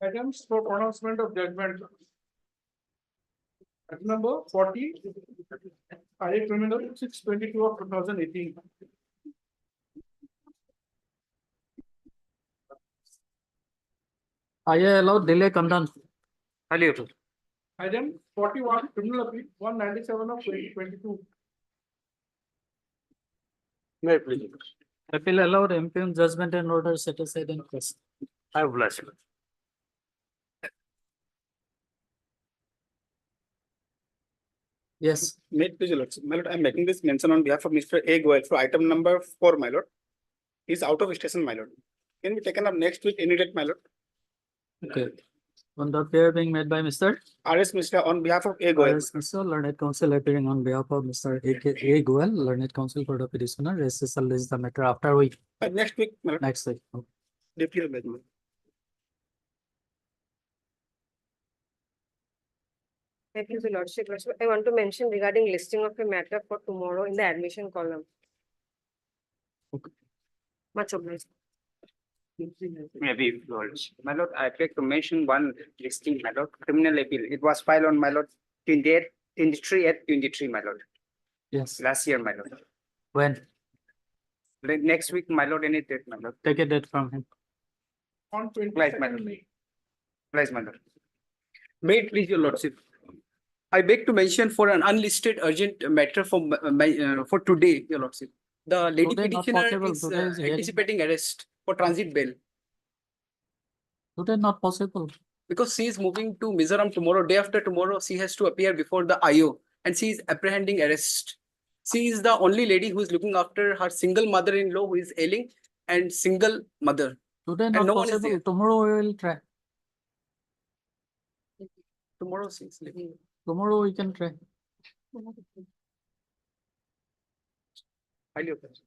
Items for pronouncement of judgment. Item number 40, IA criminal 622 of 2018. IA allowed delay content. Item 41, criminal appeal 197 of 2022. May I please? Appeal allowed impugn judgment and order set aside in case. I have last. Yes, May it please, your lordship. My lord, I am making this mention on behalf of Mr. A. Goel for item number 4, my lord. He is out of station, my lord. Can be taken up next week, any date, my lord. okay. On the appeal being made by Mr. R.S. Mishra on behalf of A. Goel. R.S. Mishra, learned counsel appearing on behalf of Mr. A. Goel, learned counsel for the petitioner, SSL is the matter after week, Next week, my lord. next week. Deputy Major. Thank you, Your Lordship. I want to mention regarding listing of a matter for tomorrow in the admission column. Much obliged. Maybe, my lord, I beg to mention one listing, my lord, criminal appeal. It was filed on, my lord, 23, my lord, Yes, last year, my lord. when? Next week, my lord, any date, my lord. Take a date from him. On Right, 22nd madam. May. Please, my lord. May it please your lordship. I beg to mention for an unlisted urgent matter for today, your lordship. The lady Today not petitioner possible. is Today is hearing. anticipating arrest for transit bail Today not possible. because she is moving to Mizoram tomorrow. Day after tomorrow, she has to appear before the IO and she is apprehending arrest. She is the only lady who is looking after her single mother-in-law who is ailing and single mother. Today not no one is possible. there. Tomorrow we will try. Tomorrow she is living. Tomorrow we can try. Highly obliged.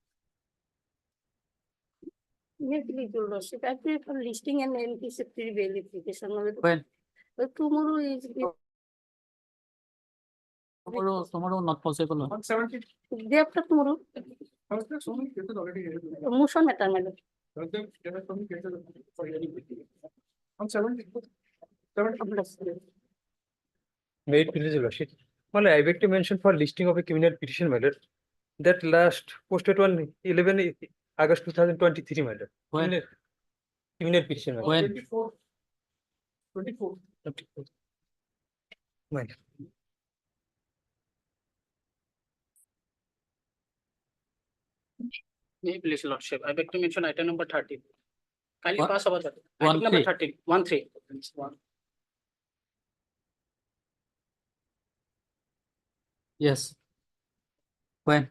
Yes, please, Your Lordship. I pray for listing and anticipatory bail application. When? But tomorrow is Tomorrow not possible. On 17th, day after tomorrow. Thursday, so many cases already here. Motion matter, madam. Thursday, there are so many cases for hearing. On 17th. 17th. May it please, your lordship. Well, I beg to mention for listing of a criminal petition matter that last posted on 11 August 2023 matter. When? Criminal petition matter. When? 24. 24. Matter. May please, your lordship. I beg to mention item number 13. Kindly What? pass over that. One Item number three. 13, 13. Yes. When?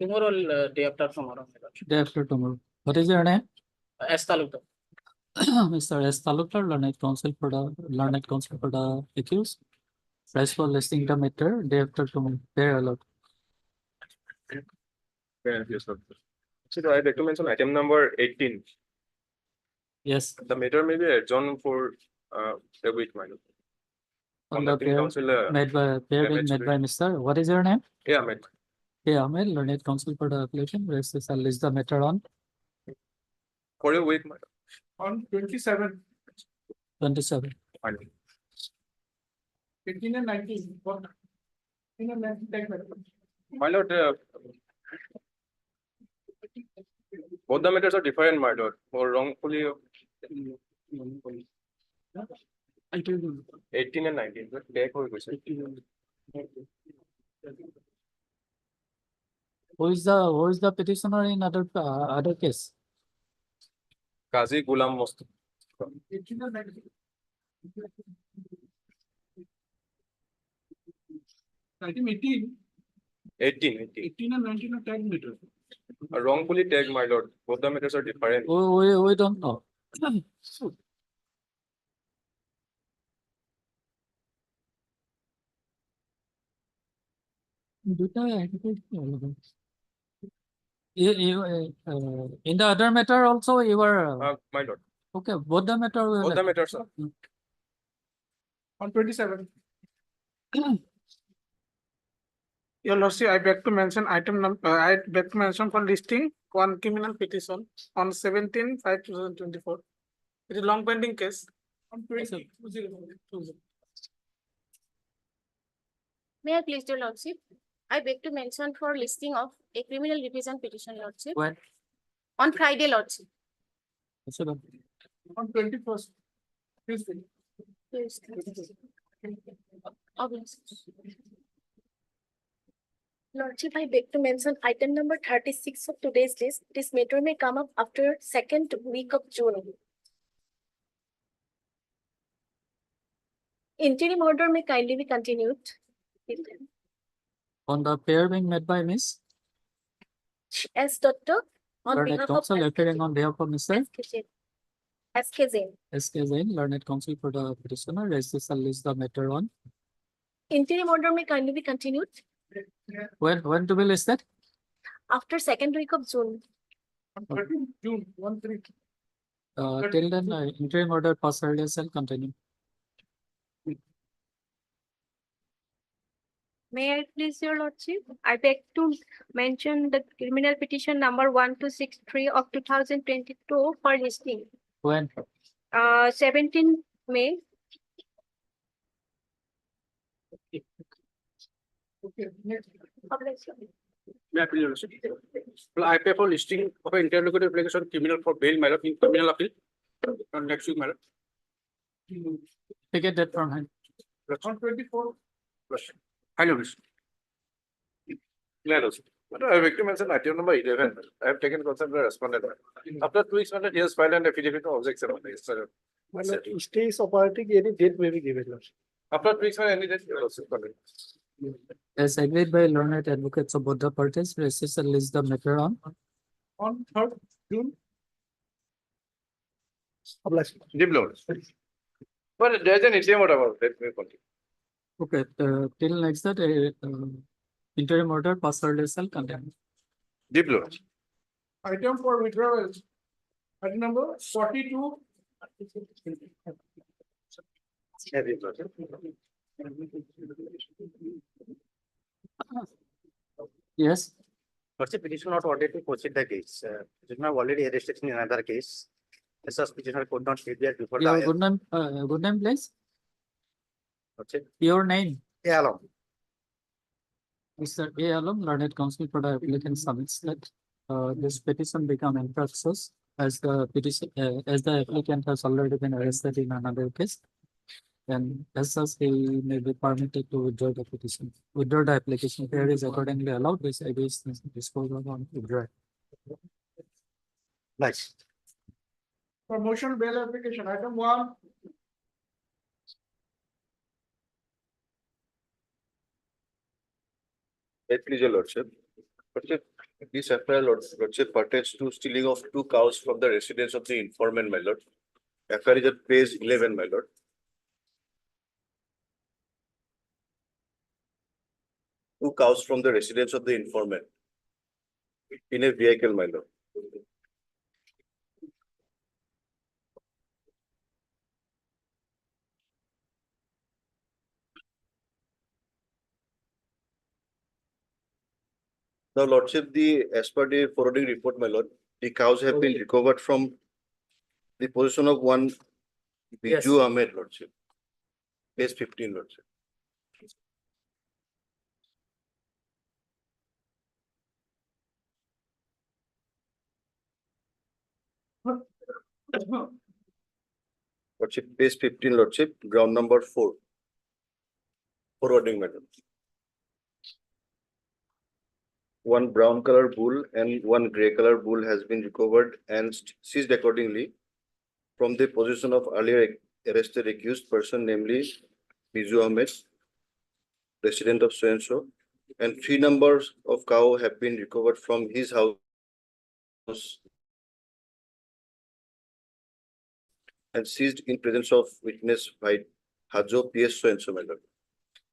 Tomorrow, day after tomorrow, my lordship. Day after tomorrow. What is your name? S. Talukdar. Mr. S. Talukdar, learned counsel for the accused. Price for listing the matter day after tomorrow. Day allowed. Yes, sir. So I beg to mention item number 18. Yes. The matter may be adjourned for a week, my lord. On the Conducting pair counsel, made by Mr. What is your name? yeah, ma'am. Yeah, Ahmed, learned counsel for the application. Rest is list the matter on For a week, my lord. On 27th, 27. My lord. 18 and 19. 18 and 19, take matter. My lord, both the matters are different, my lord. For wrongfully 18 and 19. But back হৈ গৈছে. Who is the petitioner in other case? Qazi Ghulam Mustafa. 18 and 19. Item 18, 18 and 19 are tag matter. Wrongfully tagged, my lord. Both the matters are different. We don't know. In the other matter also you were My lord. okay. Both the matter Both the matters are. On 27th, Your Lordship, I beg to mention I beg to mention for listing one criminal petition on 17/5/2024. It is long pending case. On 20. May I please, your lordship? I beg to mention for listing of a criminal revision petition, lordship, When? on Friday, lordship. Yes, sir. On 21st. Tuesday. Yes. Obvious. Lordship, I beg to mention item number 36 of today's list. This matter may come up after second week of June. Interim order may kindly be continued. On the pair being made by Miss As Doctor on Learned behalf of Counsel, appearing on behalf of Mr. SK Jain. S.K. Jain, Learned Counsel for the petitioner, raises and lists the matter on. Interim order may kindly be continued When to be listed? after second week of June. On 13th June, 1/3. Till then, interim order pass earlier shall continue. May I please, your lordship? I beg to mention the criminal petition number 1263 of 2022 for listing. When? 17 May. Okay, next. May I please, Your Lordship? Well, I pay for listing of an interlocutor application criminal for bail, my lord, in criminal appeal. On next week, my lord. Take a date from him. On 24th. Hello, Miss. Yeah, Lordship. But I beg to mention item number 11. I have taken consent by respondent. After 2 weeks, my lord, he has filed an affidavit of objection. My lord, stays operating, any date may be given, lordship. After 2 weeks, any date, Your Lordship, continue. As agreed by learned advocates of both the parties, raises and lists the matter on. On 3rd June. Deep Lordship. But there is an interim order about that. May continue. Okay, till next that, interim order pass earlier shall continue. Deep Lordship. Item for withdrawal. Item number 42. Yeah, Deep Lordship. Yes, Lordship, petitioner not ordered to proceed the case. Petitioner already arrested in another case. The such petitioner could not appear before your the. good name, please. Lordship, Your name, yeah, along. Mr. A. Alam, learned counsel for the applicant submits that this petition become infructuous as the petition, as the applicant has already been arrested in another case. And as such, he may be permitted to withdraw the petition. Withdraw the application. Here is accordingly allowed. This against disposal on withdraw. Nice. For motion bail application, item 1. Please, Your Lordship. Lordship, this FIR, Lordship, pertains to stealing of 2 cows from the residence of the informant, my lord. FIR is at page 11, my lord. Two cows from the residence of the informant in a vehicle, my lord. Now, Lordship, as per the forwarding report, my lord, the cows have been recovered from the possession of one Yes. Biju Ahmed, Lordship. Page 15, Lordship. Lordship, page 15, Lordship, ground number 4. Forwarding, madam. One brown color bull and one gray color bull has been recovered and seized accordingly from the possession of earlier arrested accused person, namely Biju Ahmed, resident of so-and-so, and 3 numbers of cow have been recovered from his house and seized in presence of witness by Hajo PS so-and-so, my lord.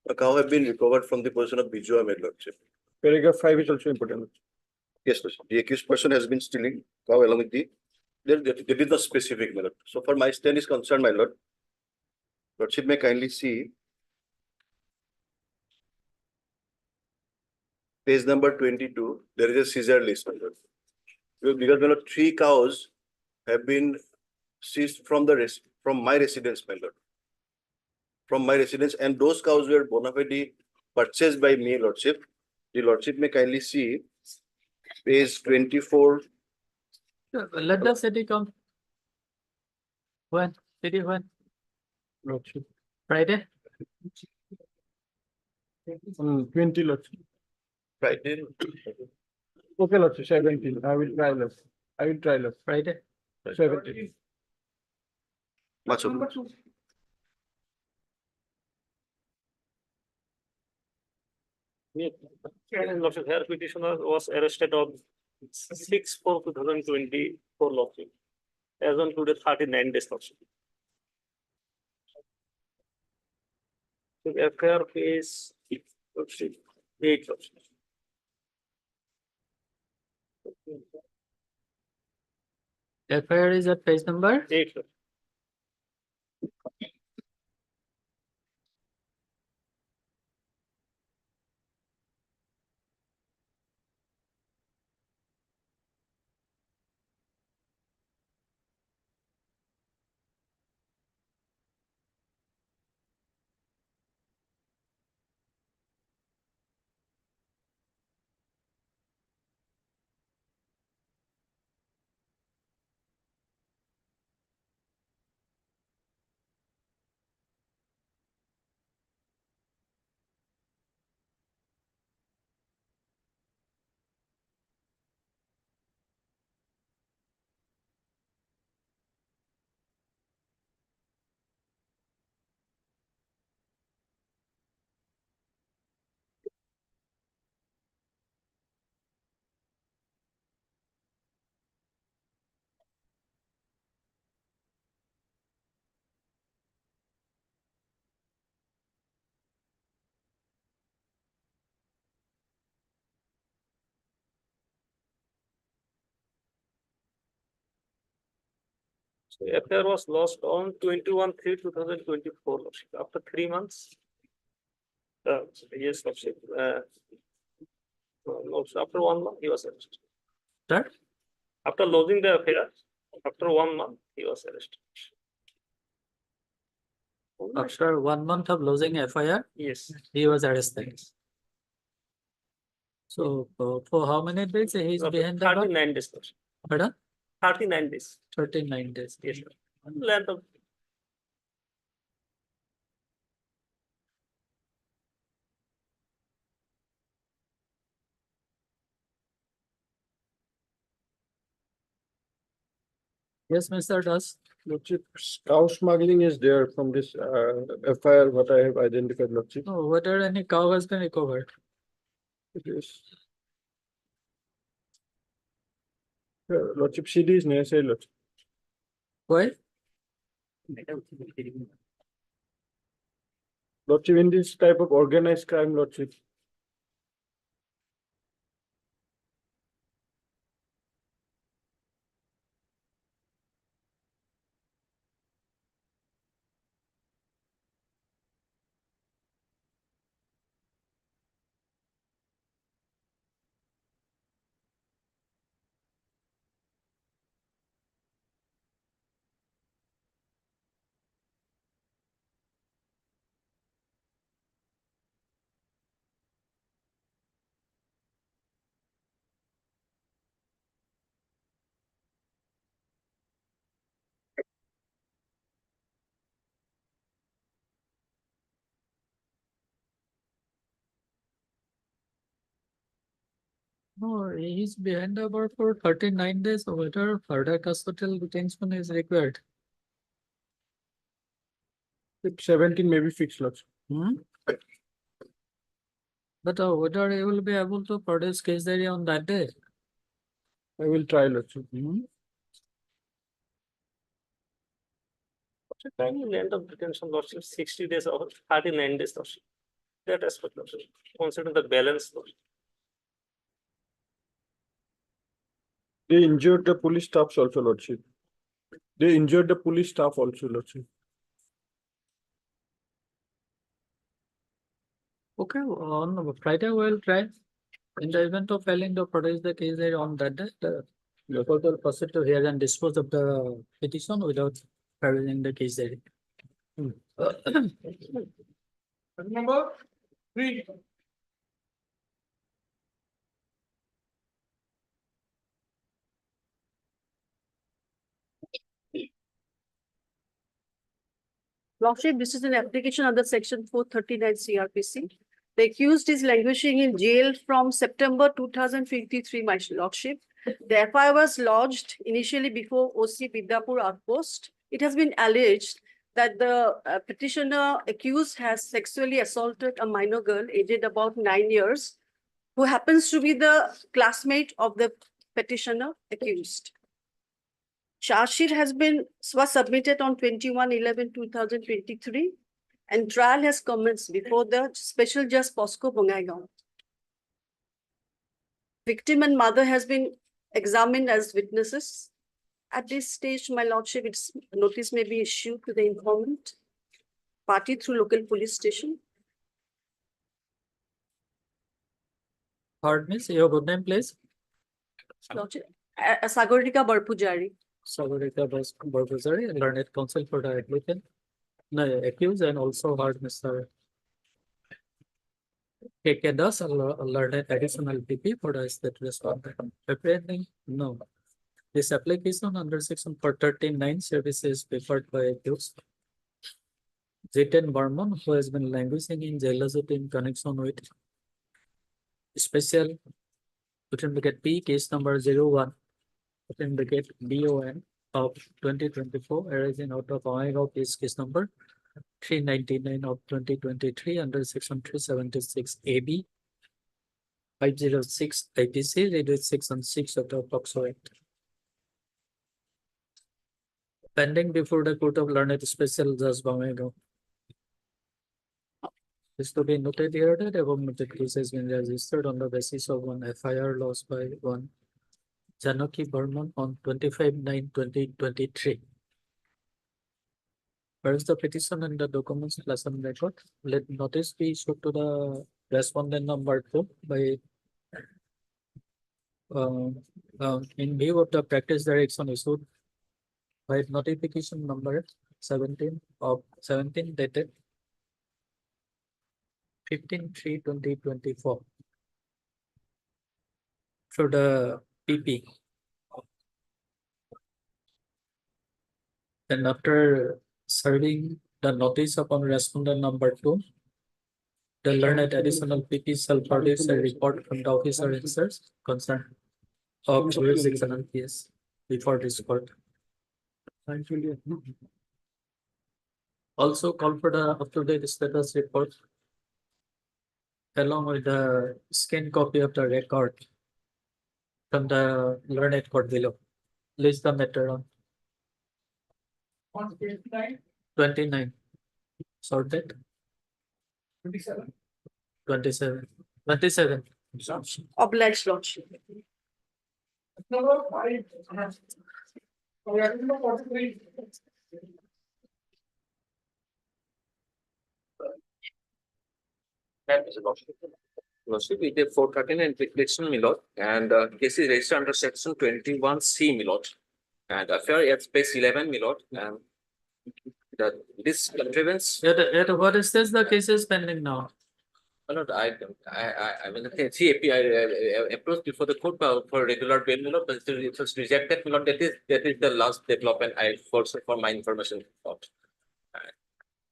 A cow have been recovered from the possession of Biju Ahmed, lordship. Paragraph 5 is also important. Yes, lordship. The accused person has been stealing cow along with the, there is no specific, my lord. So far my stand is concerned, my lord. Lordship may kindly see page number 22, there is a seizure list, my lord. Because, my lord, 3 cows have been seized from from my residence, my lord. From my residence, and those cows were bona fide purchased by me, lordship. The lordship may kindly see page 24. Let the city come. When? City when? Lordship. Friday? 20 Lordship. Friday. Okay, Lordship, 17. I will try Lordship. I will try Lordship. Friday? 17. Much Number obliged. 2. Lordship, here petitioner was arrested on 6/4/2024, Lordship. As on today, 39 days, Lordship. So FIR phase, Lordship, 8, Lordship. FIR is at page number? 8, Lordship. So FIR was lost on 21/3/2024, Lordship. After 3 months. Yes, Lordship. No, after 1 month, he was arrested. Sir? After losing the FIR, after 1 month, he was arrested. After 1 month of losing FIR, Yes. he was arrested. So for how many days he is behind the bar? 39 days, Lordship. Pardon? 39 days. 39 days. Yes, sir. Length of. Yes, Mr. Das. Lordship, cow smuggling is there from this FIR, what I have identified, Lordship. Oh, whether any cow has been recovered? It is. Lordship, CD is necessary, Lordship. Why? Lordship, in this type of organized crime, Lordship. No, he's behind the bar for 39 days, or whether further custodial detention is required. 17 may be fixed, Lordship. Hmm? But whether he will be able to produce case diary on that day? I will try, Lordship. Time length of detention, Lordship, 60 days or 39 days, Lordship. That aspect, Lordship. Consider the balance, Lordship. They injured the police staffs also, Lordship. They injured the police staff also, Lordship. Okay, on Friday we'll try. In the event of failing to produce the case diary on that day, The court will proceed to hear and dispose of the petition without hearing the case therein. Number 3. Lordship, this is an application under section 439 CRPC. The accused is languishing in jail from September 2023, my lordship. The FIR was lodged initially before OC Vidyapur outpost. It has been alleged that the petitioner accused has sexually assaulted a minor girl aged about 9 years, who happens to be the classmate of the petitioner accused. Charge sheet was submitted on 21/11/2023, and trial has commenced before the Special Judge Posco Bongaigaon. Victim and mother has been examined as witnesses. At this stage, my lordship, its notice may be issued to the informant party through local police station. Pardon me, say your good name, please. Lordship, Sagarika Barpujari. Sagarika Barbazari, learned counsel for the applicant, no, accused, and also heard Mr. K.K. Das, a learned additional PP for the state respondent. Apparently, no. This application under section 439 services preferred by accused Jiten Burman, who has been languishing in jail in connection with special P case number 01 BON of 2024 arising out of Omega case number 399 of 2023 under section 376 AB 506 IPC read with section 6 of the POCSO Act. Pending before the Court of Learned Special Judge Omega. Is to be noted here that above noted case has been registered on the basis of one FIR lodged by one Janaki Burman on 25/9/2023. Where is the petition and the documents lesson record? Let notice be issued to the respondent number 2 by in view of the practice direction issued by notification number 17 dated 15/3/2024 for the PP. And after serving the notice upon respondent number 2, the learned additional PP shall produce a report from the officer in search concerned of jurisdictional case before this court. Also call for the up-to-date status report along with the scanned copy of the record from the learned court below. List the matter on 29. Sorted. 27. 27. 27. Obliged, lordship. Number 5. We are number 43. Lordship, it is 413 and petition, my lord, and case is registered under section 21C, my lord, and affair at space 11, my lord, and this contrivance. What is this? The case is pending now. My lord, I mean, I approached before the court for regular bail, my lord, but it was rejected, my lord. That is the last development I also for my information.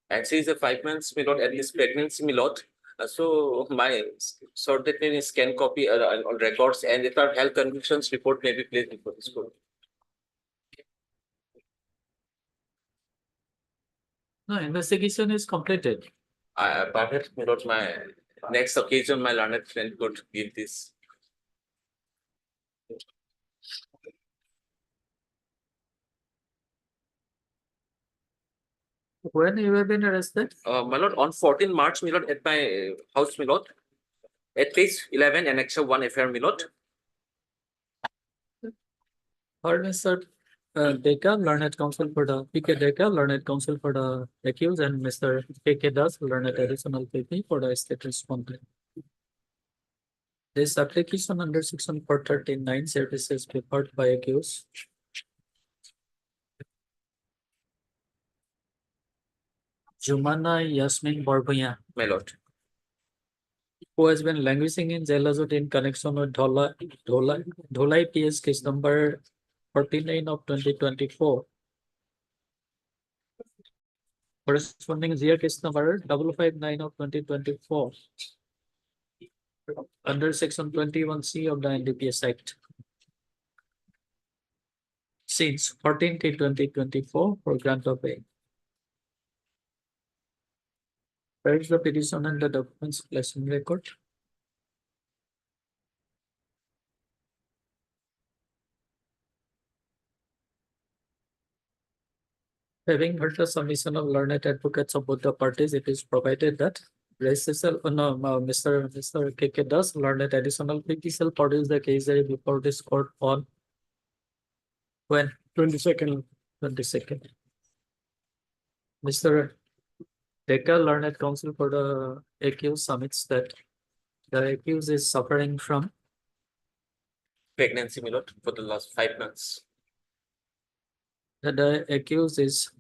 And she is a 5 months, my lord, at least pregnancy, my lord. So my sorted in scan copy on records, and if our health conditions report may be placed before this court. No, investigation is completed. Perhaps, my lord, my next occasion, my learned friend could give this. When you have been arrested? My lord, on 14 March, my lord, at my house, my lord, at page 11, annexure 1 affair, my lord. Pardon, Mr. Deka, learned counsel for the PK Deka, learned counsel for the accused, and Mr. KK Das, learned additional PP for the state respondent. This application under section 439 services prepared by accused. Jumana Yasmin Barbuya, my lord. who has been languishing in jail in connection with Dholai PS case number 49 of 2024. Corresponding ZR case number 559 of 2024. Under section 21C of the NDPS Act. Since 14/2024 for grant of aid. Where is the petition and the documents placed in record? Having heard the submission of learned advocates of both the parties, it is provided that Mr. KK Das learned additional PTCL produced the case before this court on when 22nd. 22nd. Mr. Dekar, learned counsel for the accused, submits that the accused is suffering from Pregnancy, my lord, for the last 5 months. that the accused is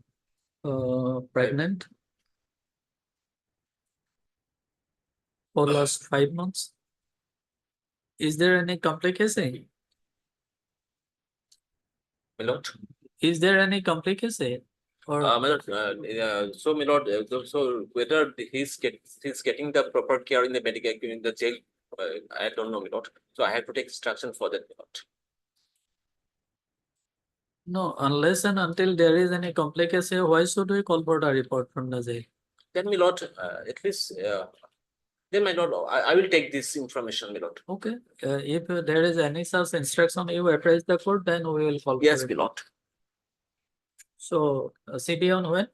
pregnant for last 5 months. Is there any complication? My lord. Is there any complication? Or My lord, so my lord, so whether he's getting the proper care in the medical in the jail, I don't know, my lord. So I have to take instruction for that, my lord. no, unless and until there is any complication, why should we call for the report from the jail? Then, my lord, at least, then, my lord, I will take this information, my lord. Okay, if there is any such instruction, you apprise the court, then we will call. Yes, for my it. lord. So, CD on when?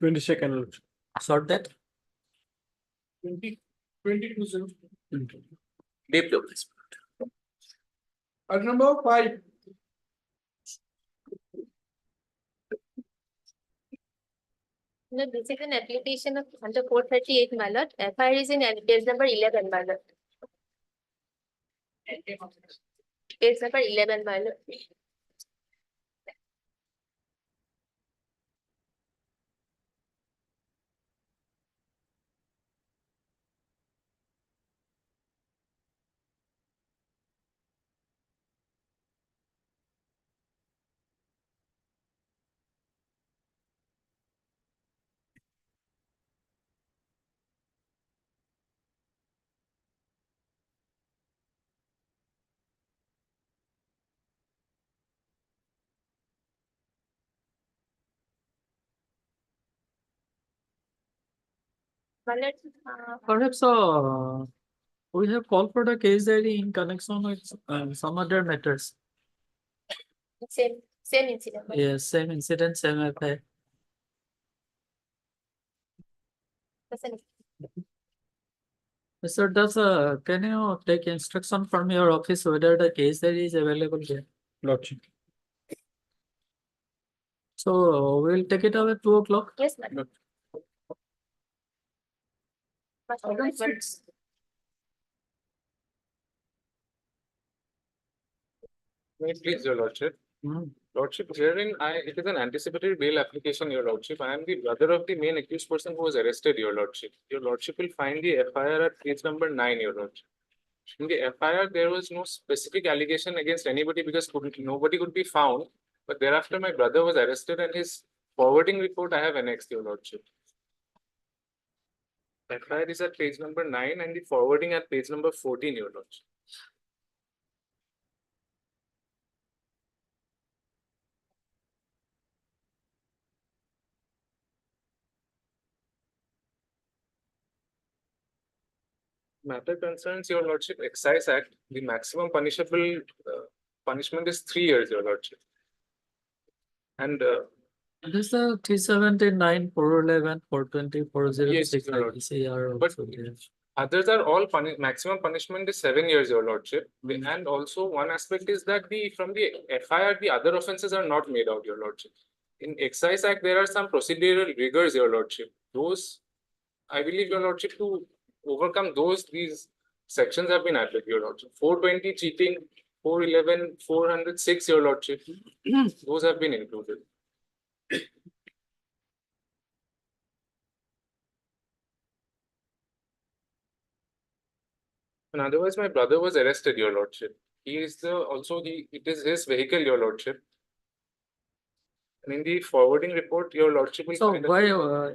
22nd. Sort that. 22. Deep please. Item number 5. No, this is an application of under 438 mallet. FIR is in case number 11 mallet. Case number 11 mallet. Mallet, Perhaps we have called for the case diary in connection with some other matters. same incident. Yes, same incident, same FIR. Mr. Das, can you take instruction from your office whether the case diary is available here? Lordship. So we'll take it away at 2 o'clock. Yes, madam. Item 6. May it please, your lordship. Lordship, herein it is an anticipatory bail application, your lordship. I am the brother of the main accused person who was arrested, your lordship. Your lordship will find the FIR at page number 9, your lordship. In the FIR, there was no specific allegation against anybody because nobody could be found. But thereafter, my brother was arrested and his forwarding report I have annexed, your lordship. FIR is at page number 9 and the forwarding at page number 14, your lordship. Matter concerns, your lordship, Excise Act, the maximum punishable punishment is 3 years, your lordship. And This is 379, 411, 420, 406 Yes, your lord. IPCR But- also there. others are all maximum punishment is 7 years, your lordship. And also one aspect is that from the FIR, the other offences are not made out, your lordship. In Excise Act, there are some procedural rigors, your lordship. Those, I believe, your lordship, to overcome these sections have been added, your lordship. 420 cheating, 411, 406, your lordship. Those have been included. And otherwise, my brother was arrested, your lordship. He is it is his vehicle, your lordship. And in the forwarding report, your lordship will So find. why,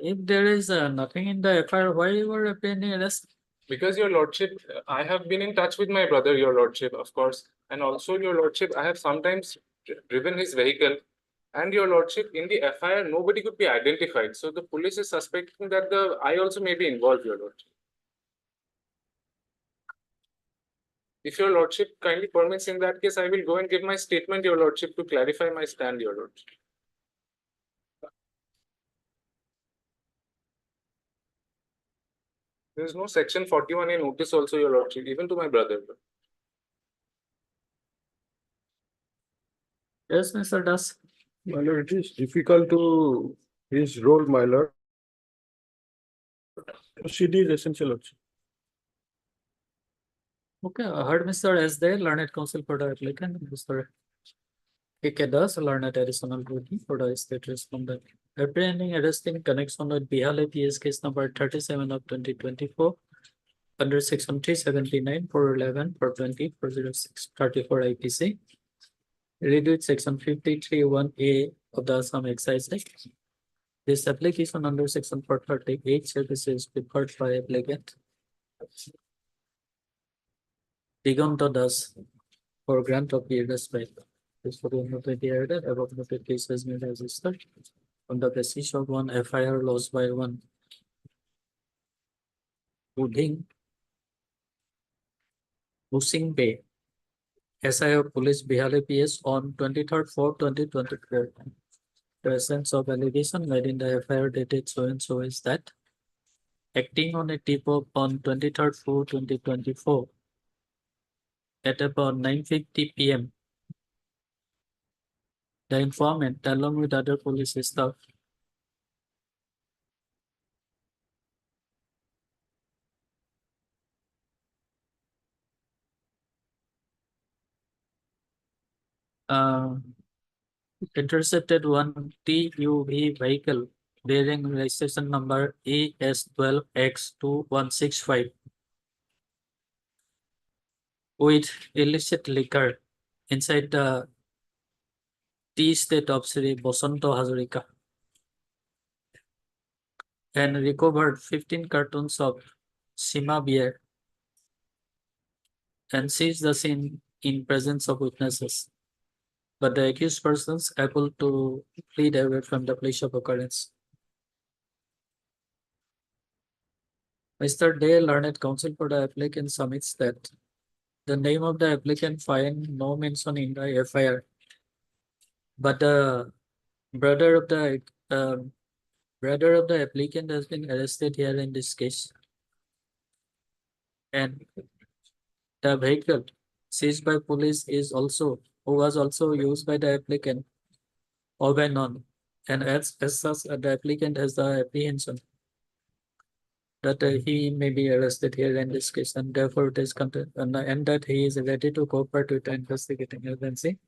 if there is nothing in the FIR, why you were apprehending arrest? Because your lordship, I have been in touch with my brother, your lordship, of course. And also, your lordship, I have sometimes driven his vehicle. And your lordship, in the FIR, nobody could be identified. So the police is suspecting that I also may be involved, your lordship. If your lordship kindly permits, in that case, I will go and give my statement, your lordship, to clarify my stand, your lordship. There is no section 41A notice also, your lordship, even to my brother. Yes, Mr. Das. My lord, it is difficult to his role, my lord. CD is essential also. Okay, I heard Mr. S. there, learned counsel for the applicant, Mr. K.K. Das, learned additional duty for the state respondent. Apprehending, arresting connection with Bihale PS case number 37 of 2024 under section 379 411 420 406 34 IPC. Read with section 53(1)A of the Assam Excise Act. This application under section 438 services prepared by applicant Diganta Das for grant of arrest by this for the noted added above noted case has been registered on the basis of one FIR lost by one Uding Musing Bay SI of Police Bihale PS on 23rd 4 2024. The essence of allegation made in the FIR dated so and so is that acting on a tip of on 23rd 4 2024 at about 9:50 p.m. the informant along with other police staff intercepted one TUV vehicle bearing registration number ES12X2165 with illicit liquor inside the tea estate of Sri Bosanto Hazarika and recovered 15 cartons of Sima beer and seized the scene in presence of witnesses. But the accused persons able to plead away from the place of occurrence. Mr. Day, learned counsel for the applicant, submits that the name of the applicant find no mention in the FIR, but the brother of the applicant has been arrested here in this case, and the vehicle seized by police is also who was also used by the applicant or by none, and as such the applicant has the apprehension that he may be arrested here in this case, and therefore it is content and that he is ready to cooperate with the investigating agency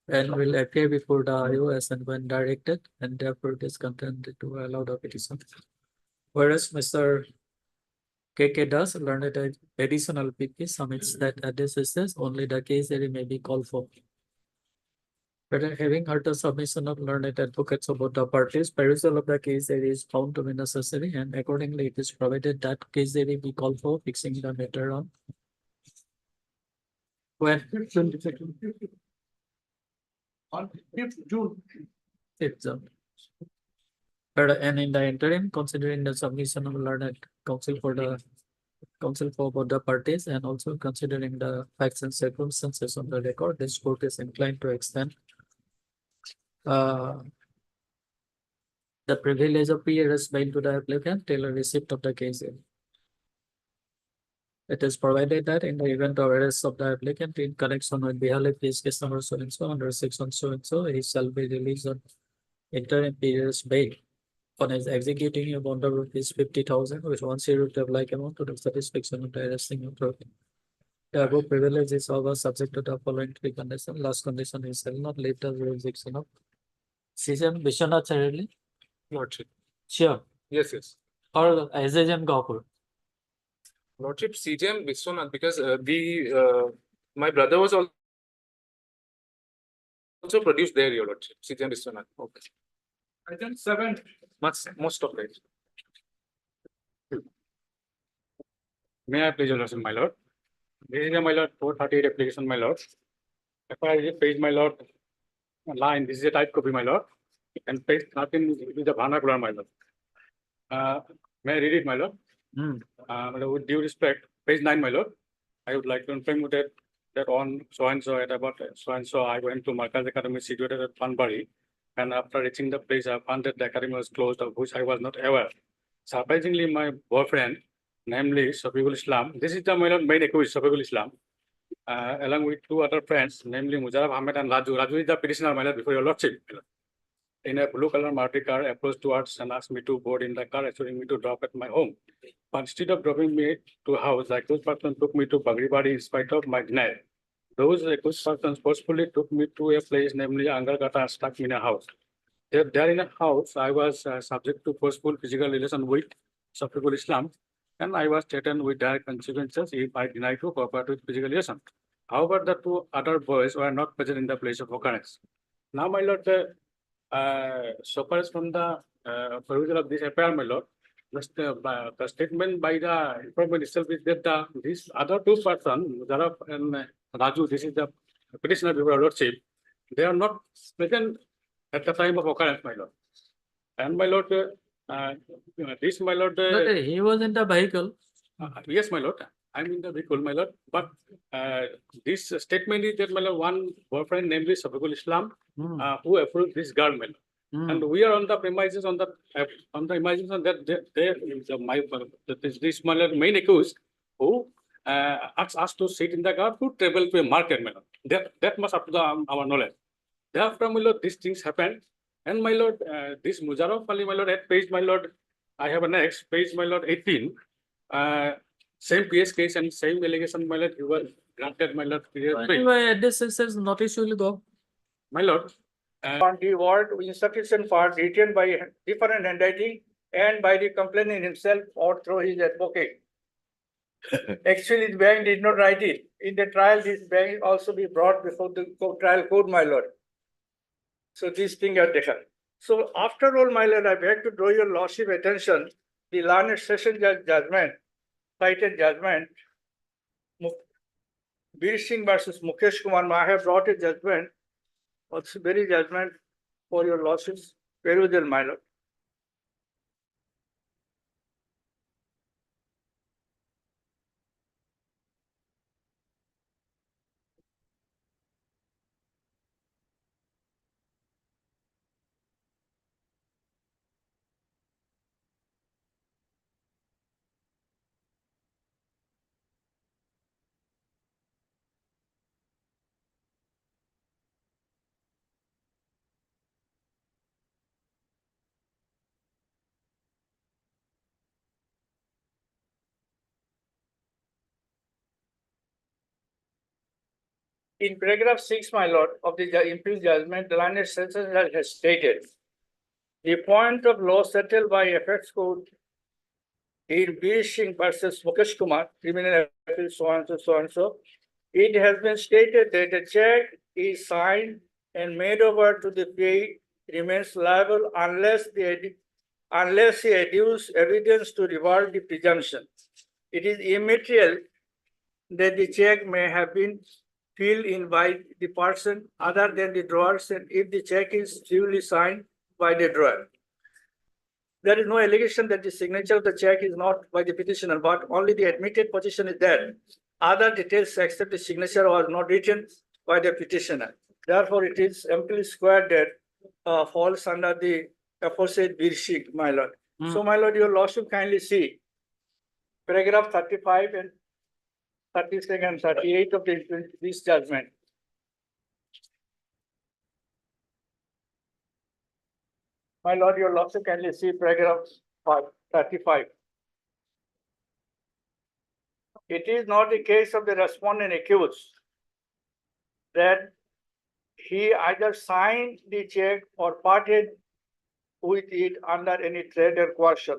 and will appear before the IOS and when directed, and therefore it is contented to allow the petition. Whereas Mr. K.K. Das, learned additional PP, submits that at this instance only the case area may be called for. But having heard the submission of learned advocates of both the parties, perusal of the case area is found to be necessary, and accordingly it is provided that case area be called for, fixing the matter on when On 5th June. it's but and in the interim, considering the submission of learned counsel for both the parties and also considering the facts and circumstances on the record, this court is inclined to extend the privilege of pre-arrest bail to the applicant till a receipt of the case. It is provided that in the event of arrest of the applicant in connection with Bihale case number so and so under section so and so, he shall be released on interim pre-arrest bail on his executing a bond of rupees 50,000 with 1/0 of like amount to the satisfaction of the arresting authority. The above privilege is over subject to the following three conditions. Last condition is shall not lead to jurisdiction of CJM Vishwanath Charity. Lordship. Sure. Yes, yes. Or SJM Gopur. Lordship CJM Vishwanath, because my brother was also produced there, your lordship, CJM Vishwanath. Okay. Item 7. Most of it. May I please your lordship, my lord? This is my lord 438 application, my lord. FIR page, my lord. Line, this is a type copy, my lord. And page 13 is the vernacular, my lord. May I read it, my lord? With due respect, page 9, my lord. I would like to inform you that on so and so at about so and so, I went to Markaz Academy situated at Panbari. And after reaching the place, I found that the academy was closed, of which I was not aware. Surprisingly, my boyfriend, namely Shafiqul Islam, this is the main accused, Shafiqul Islam, along with two other friends, namely Mujarab Ahmed and Raju. Raju is the petitioner, my lord, before your lordship. In a blue color Maruti car, approached towards and asked me to board in the car, assuring me to drop at my home. But instead of dropping me to house, the accused person took me to Bagribadi in spite of my denial. Those accused persons forcefully took me to a place, namely Angargata, and stuck me in a house. There in a house, I was subject to forceful physical relation with Shafiqul Islam, and I was threatened with direct consequences if I denied to cooperate with physical relation. However, the two other boys were not present in the place of occurrence. Now, my lord, so far as from the perusal of this FIR, my lord, the statement by the informant itself is that these other two persons, Mujarab and Raju, this is the petitioner before your lordship, they are not present at the time of occurrence, my lord. And my lord, this, my lord. He was in the vehicle. Yes, my lord. I'm in the vehicle, my lord. But this statement is that, my lord, one boyfriend, namely Shafiqul Islam, who approved this girl, my lord. And we are on the premises on the imagination that this my lord, main accused who asked us to sit in the car to travel to a market, my lord. That must up to our knowledge. Thereafter, my lord, these things happened. And my lord, this Mujarab Ali, my lord, at page, my lord, I have a next page, my lord, 18. Same PS case and same allegation, my lord, you were granted, my lord. Anyway, this says notice will go. My lord. On the word insufficient for written by different handwriting and by the complainant himself or through his advocate. Actually, the bank did not write it. In the trial, this bank also be brought before the trial court, my lord. So these things are taken. So after all, my lord, I beg to draw your lordship attention, the learned session judgment, cited judgment, Bir Singh versus Mukesh Kumar, I have brought a judgment, also very judgment for your lordship's perusal, my lord. In paragraph 6, my lord, of the imperial judgment, the learned session judge has stated, the point of law settled by FX Code in Bir Singh versus Mukesh Kumar, criminal appeal, so and so, so and so, it has been stated that the check is signed and made over to the payee remains liable unless he adduces evidence to rebut the presumption. It is immaterial that the check may have been filled in by the person other than the drawers, and if the check is duly signed by the drawer. There is no allegation that the signature of the check is not by the petitioner, but only the admitted position is there. Other details except the signature was not written by the petitioner. Therefore, it is amply squared that falls under the aforesaid Bir Singh, my lord. So, my lord, your lordship kindly see paragraph 35 and 36 and 38 of this judgment. My lord, your lordship kindly see paragraph 35. it is not the case of the respondent accused that he either signed the check or parted with it under any threat or coercion,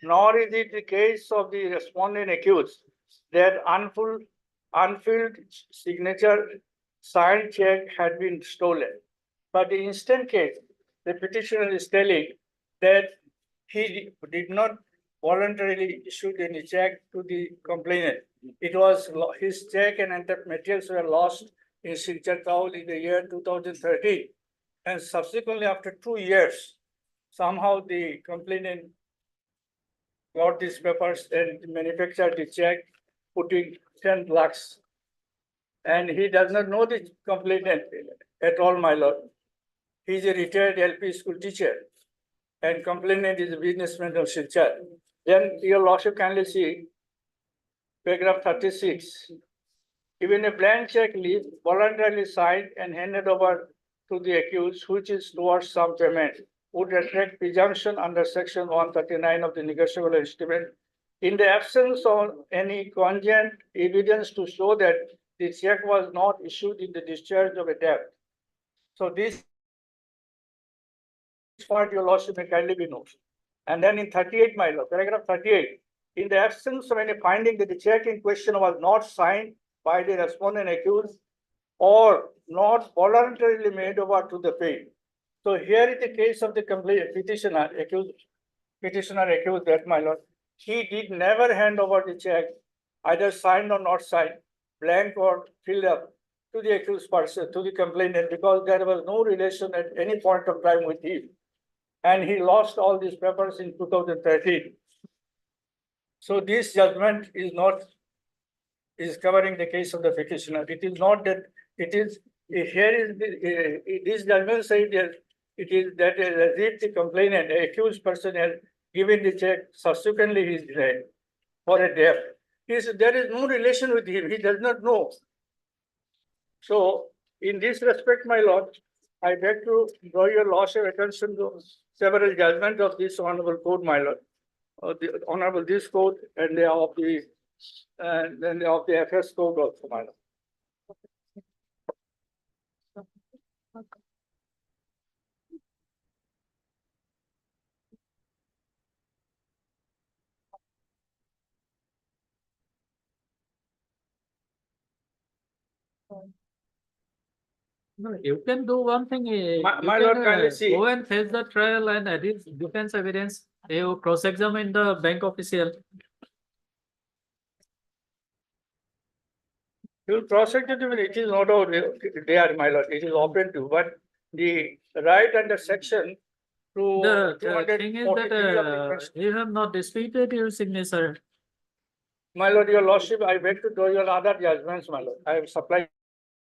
nor is it the case of the respondent accused that unfilled signature signed check had been stolen. But the instant case, the petitioner is telling that he did not voluntarily issue any check to the complainant. It was his check and entire materials were lost in Silchar Kaul in the year 2013. And subsequently, after 2 years, somehow the complainant got these papers and manufactured the check, putting 10 lakhs. And he does not know the complainant at all, my lord. He is a retired LP school teacher and complainant is a businessman of Silchar. Then your lordship kindly see paragraph 36. Even a blank check leave voluntarily signed and handed over to the accused, which is towards some payment, would attract presumption under section 139 of the negotiable instrument. In the absence of any cogent evidence to show that the check was not issued in the discharge of a debt. So this part your lordship may kindly be noted. And then in 38, my lord, paragraph 38, in the absence of any finding that the check in question was not signed by the respondent accused or not voluntarily made over to the paid. So here is the case of the petitioner accused that, my lord, he did never hand over the check, either signed or not signed, blank or filled up, to the accused person, to the complainant, because there was no relation at any point of time with him. And he lost all these papers in 2013. So this judgment is covering the case of the petitioner. It is not that it is, here is this judgment says that it is that as if the complainant, the accused person has given the check, subsequently he is denied for a debt. There is no relation with him, he does not know. So in this respect, my lord, I beg to draw your lordship attention to several judgments of this honorable court, my lord. The honorable this court and they are of the then they are of the FS court also, my lord. No, you can do one thing. My lord, kindly see. Go and face the trial and edit defense evidence. You cross-examine the bank official. You will prosecute him, it is not out there, my lord, it is open to, but the right under section to The thing is that you have not disputed your signature. my lord, your lordship, I beg to draw your other judgments, my lord. I have supplied.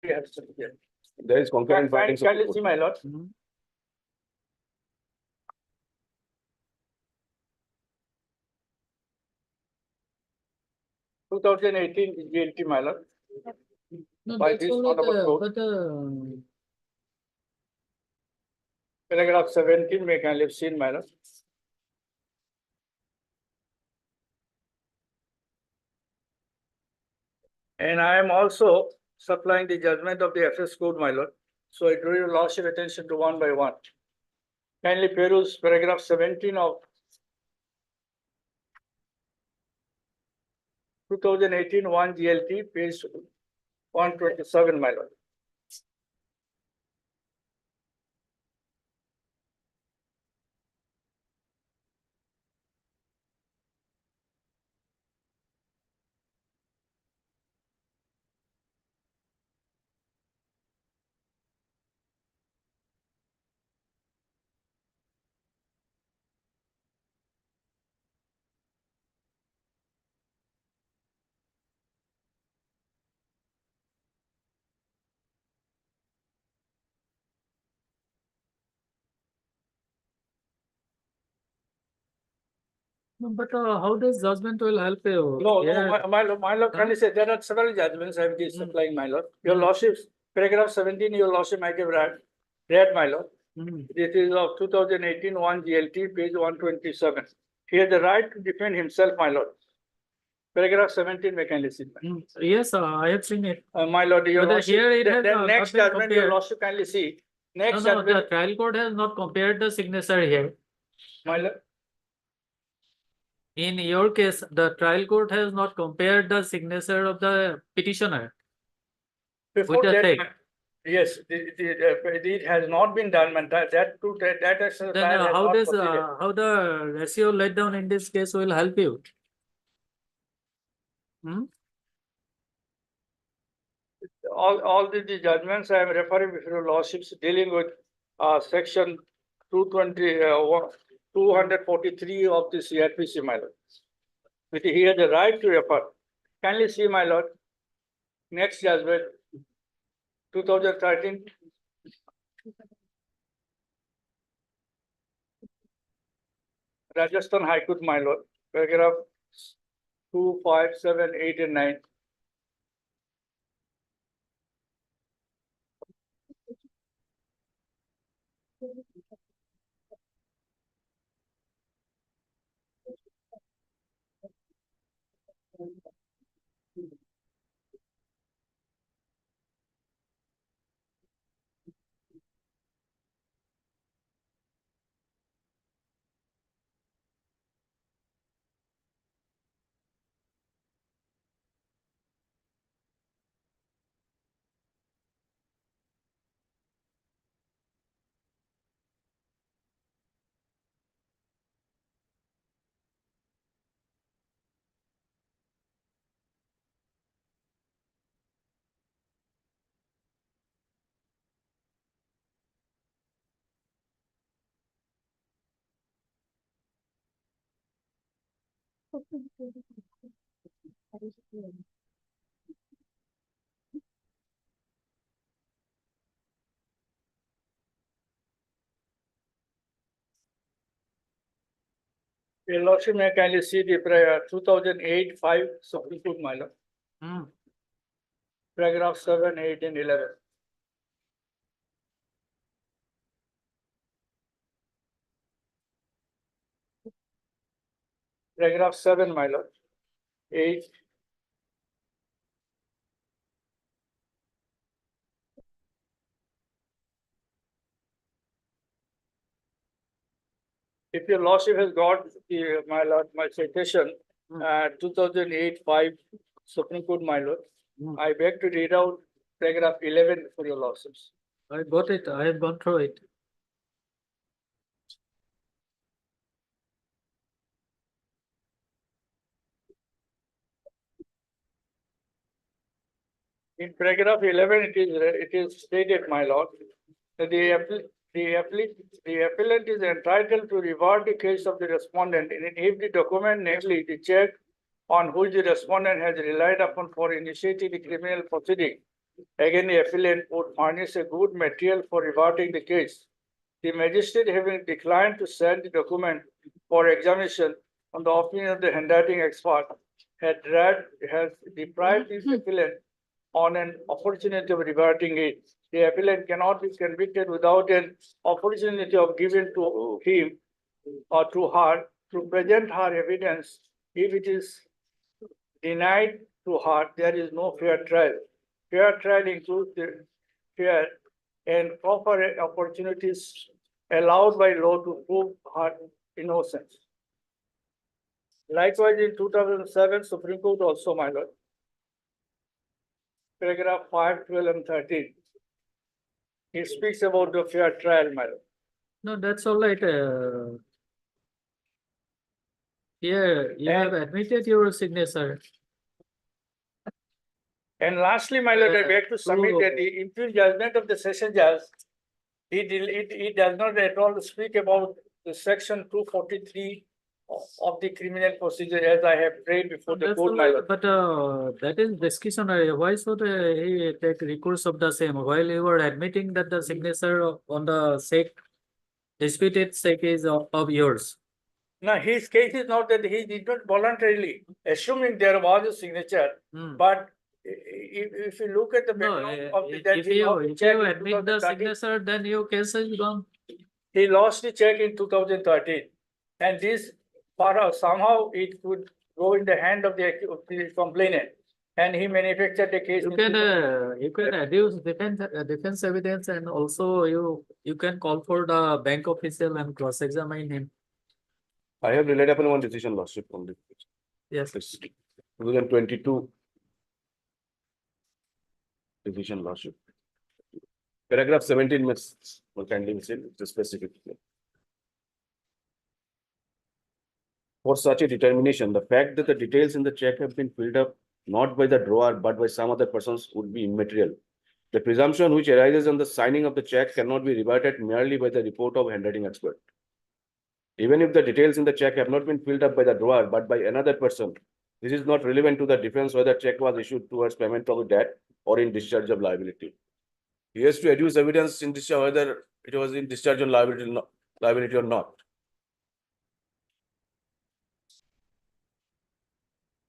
There is concurrent findings. Kindly see, my lord. 2018 GLT, my lord. No, By that's this only honorable the, court. but Paragraph 17, may kindly have seen, my lord. And I am also supplying the judgment of the FS code, my lord. So I draw your lordship attention to one by one. Kindly peruse paragraph 17 of 2018 1 GLT, page 127, my lord. how does judgment will help you? No, Yeah. no, my lord, kindly say there are several judgments I am supplying, my lord. Your lordship's paragraph 17, your lordship might have read, my lord. This is of 2018 1 GLT, page 127. He has the right to defend himself, my lord. Paragraph 17, may kindly see. Yes, I have seen it. My lord, your But lordship, here it has then not next been judgment, your compared. lordship kindly see. No, Next no, the judgment, trial court has not compared the signature here. my lord, In your case, the trial court has not compared the signature of the petitioner. before the that, text. yes, it has not been done, man, that is. Then how the ratio laid down in this case will help you? Hmm? All the judgments I am referring before your lordships dealing with, section 243 of the CRPC, my lord. Which he has the right to refer. Kindly see, my lord. Next judgment, 2013. Rajasthan High Court, my lord, paragraph 2, 5, 7, 8, and 9. Your lordship may kindly see the 2008-5 Supreme Court, my lord. Hmm. Paragraph 7, 8, and 11. Paragraph 7, my lord. 8. If your lordship has got the, my lord, my citation, 2008-5 Supreme Court, my lord, I beg to read out paragraph 11 for your lordships. I got it. I have gone through it. In paragraph 11, it is stated, my lord, that the appellant is entitled to reward the case of the respondent if the document, namely the check on which the respondent has relied upon for initiating the criminal proceeding against the appellant would furnish a good material for rewarding the case. The magistrate, having declined to send the document for examination on the opinion of the handwriting expert, has deprived the appellant on an opportunity of rewarding it. The appellant cannot be convicted without an opportunity of given to him or to her to present her evidence. If it is denied to her, there is no fair trial. Fair trial includes the fair and proper opportunities allowed by law to prove her innocence. Likewise, in 2007, Supreme Court also, my lord, paragraph 5, 12, and 13. It speaks about the fair trial, my lord. No, that's all right. Here, you have admitted your signature. And lastly, my lord, I beg to submit that the imperial judgment of the session judge, it does not at all speak about the section 243 of the criminal procedure as I have read before the That's court, all my right, lord. but that is discretionary. Why should he take recourse of the same while you were admitting that the signature on the disputed check is of yours? Now, his case is not that he did not voluntarily, assuming there was a signature, but if you look at the No, background of the if you admit the signature, then your case is gone. He lost the check in 2013, and this somehow it could go in the hand of the complainant and he manufactured the case. You can adduce defense evidence, and also you can call for the bank official and cross-examine him. I have relied upon one decision, Lordship, on this. Yes. 2022 decision, Lordship. Paragraph 17 must kindly be said, it's a specific. For such a determination, the fact that the details in the check have been filled up not by the drawer but by some other persons would be immaterial. The presumption which arises on the signing of the check cannot be rebutted merely by the report of handwriting expert. Even if the details in the check have not been filled up by the drawer but by another person, this is not relevant to the defense whether check was issued towards payment of debt or in discharge of liability. He has to adduce evidence in discharge whether it was in discharge of liability or not.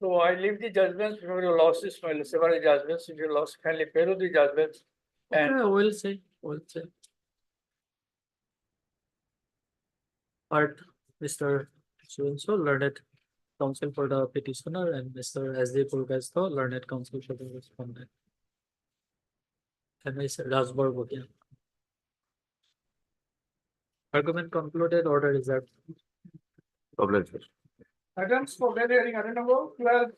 So I leave the judgments before your losses, my several judgments, if you lost, kindly follow the judgments. And Okay, we'll see. Part Mr. So learned counsel for the petitioner, and Mr. S.D. Pulgasto, learned counsel for the respondent. And Mr. Rasborg again. Argument concluded, order reserved. items for that hearing, item number 12.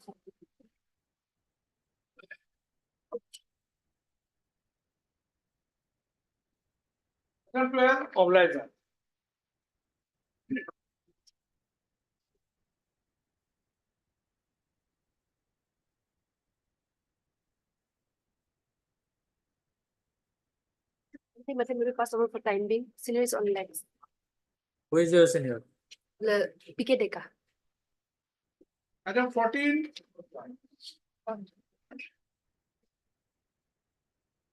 Item 12, obligation. I think Matin will be passed over for time being. Senior is on legs. Who is your senior? PK Deka. Item 14.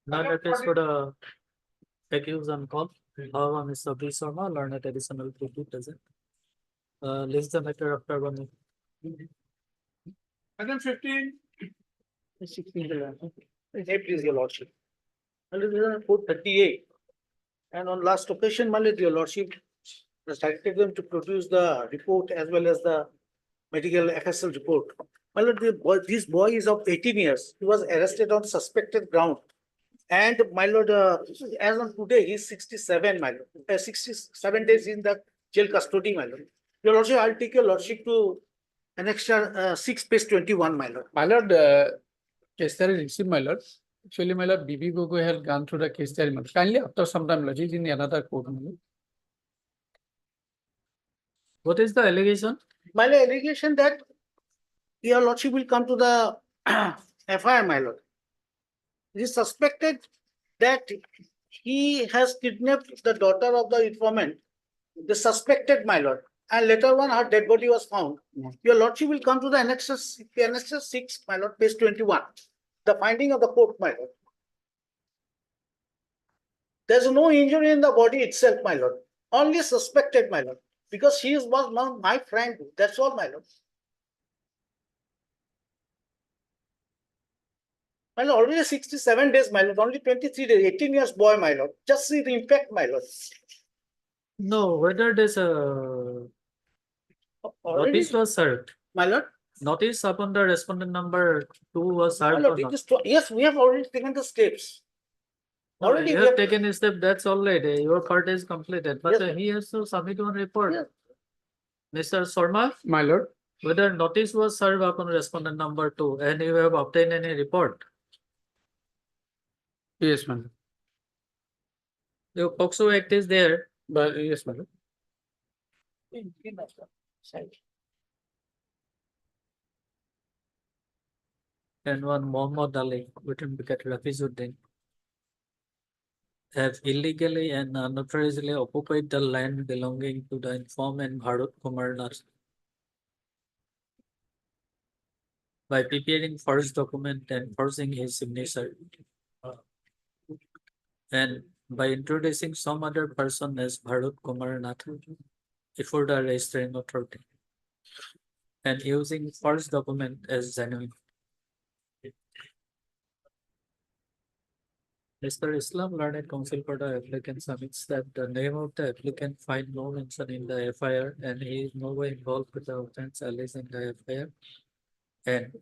Now that is for the accused on call. However, Mr. B. Sharma, learned additional to be present. List the matter after 1 minute. Item 15. 16. Please, your lordship. Report 38. And on last occasion, my lord, your lordship has directed them to produce the report as well as the medical FSL report. My lord, this boy is of 18 years. He was arrested on suspected ground. And my lord, as on today, he is 67, my lord. 67 days in the jail custody, my lord. Your lordship, I'll take your lordship to annexure 6 page 21, my lord. My lord, case diary received, my lord. Actually, my lord, BB Gogoi had gone through the case diary. Kindly, after some time, lodge in another court. What is the allegation? My lord, allegation that your lordship will come to the FIR, my lord. It is suspected that he has kidnapped the daughter of the informant, the suspected, my lord, and later on her dead body was found. Your lordship will come to the annexure 6, my lord, page 21. The finding of the court, my lord. There is no injury in the body itself, my lord. Only suspected, my lord, because she was my friend. That's all, my lord. My lord, already 67 days, my lord, only 23 days, 18 years boy, my lord. Just see the impact, my lord. No, whether this Already, notice was served. my lord. Notice upon the respondent number 2 was My served. lord, or not? yes, we have already taken the steps. No, Already you we have taken a step, that's already, your part is completed, but Yes. he has to submit one report. Yes. Mr. Sharma, My lord, whether notice was served upon respondent number 2 and you have obtained any report. yes, my lord. Your POCSO Act is there. But yes, my lord. And one Mohammed Ali, written Bikat Rafizuddin, have illegally and unauthorizedly occupied the land belonging to the informant Bharat Kumar Nath by preparing false document and forcing his signature, and by introducing some other person as Bharat Kumar Nath before the registering authority, and using false document as genuine. Mr. Islam Learned Counsel for the applicant submits that the name of the applicant find no mention in the FIR and he is no way involved with the offense alleged in the FIR. And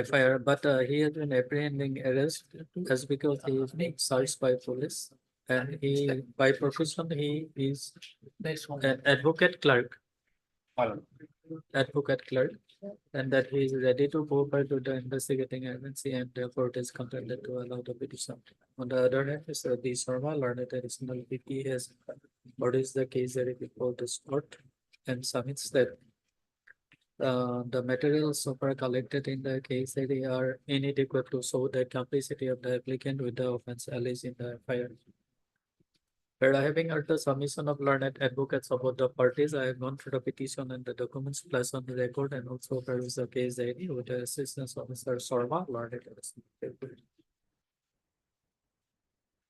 FIR, but he has been apprehending arrest as because he is being searched by police. And he, by profession, he is an advocate clerk. Advocate clerk, and that he is ready to cooperate with the investigating agency and therefore it is contended to allow the petition. On the other hand, Mr. D. Sharma, learned additional PP has what is the case that before this court and submits that the materials so far collected in the case that they are inadequate to show the complicity of the applicant with the offense alleged in the FIR. Where having heard the submission of learned advocates of both the parties, I have gone through the petition and the documents placed on the record and also perused the case ID with the assistance of Mr. Sharma, learned.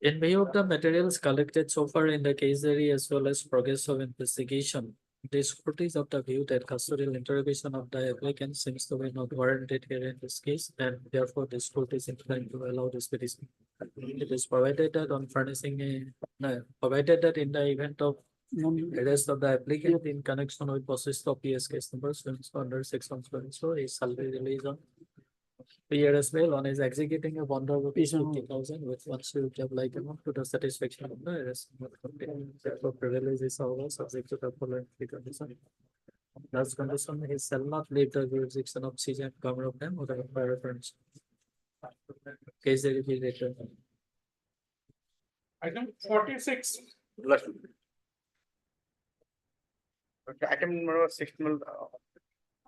In view of the materials collected so far in the case area as well as progress of investigation, this court is of the view that custodial interrogation of the applicant seems to be not warranted here in this case, and therefore this court is inclined to allow this petition. It is provided that on furnishing provided that in the event of arrest of the applicant in connection with possession of PS case number under section 24, he shall be released on year as well on his executing a bond of rupees 50,000 with one suit of like amount to the satisfaction of the arrest. Therefore, privilege is over subject to the following condition. Last condition, he shall not leave the jurisdiction of CJ and Governor of them or the prior friends. Case there will be later. Item 46. Okay, item number 16.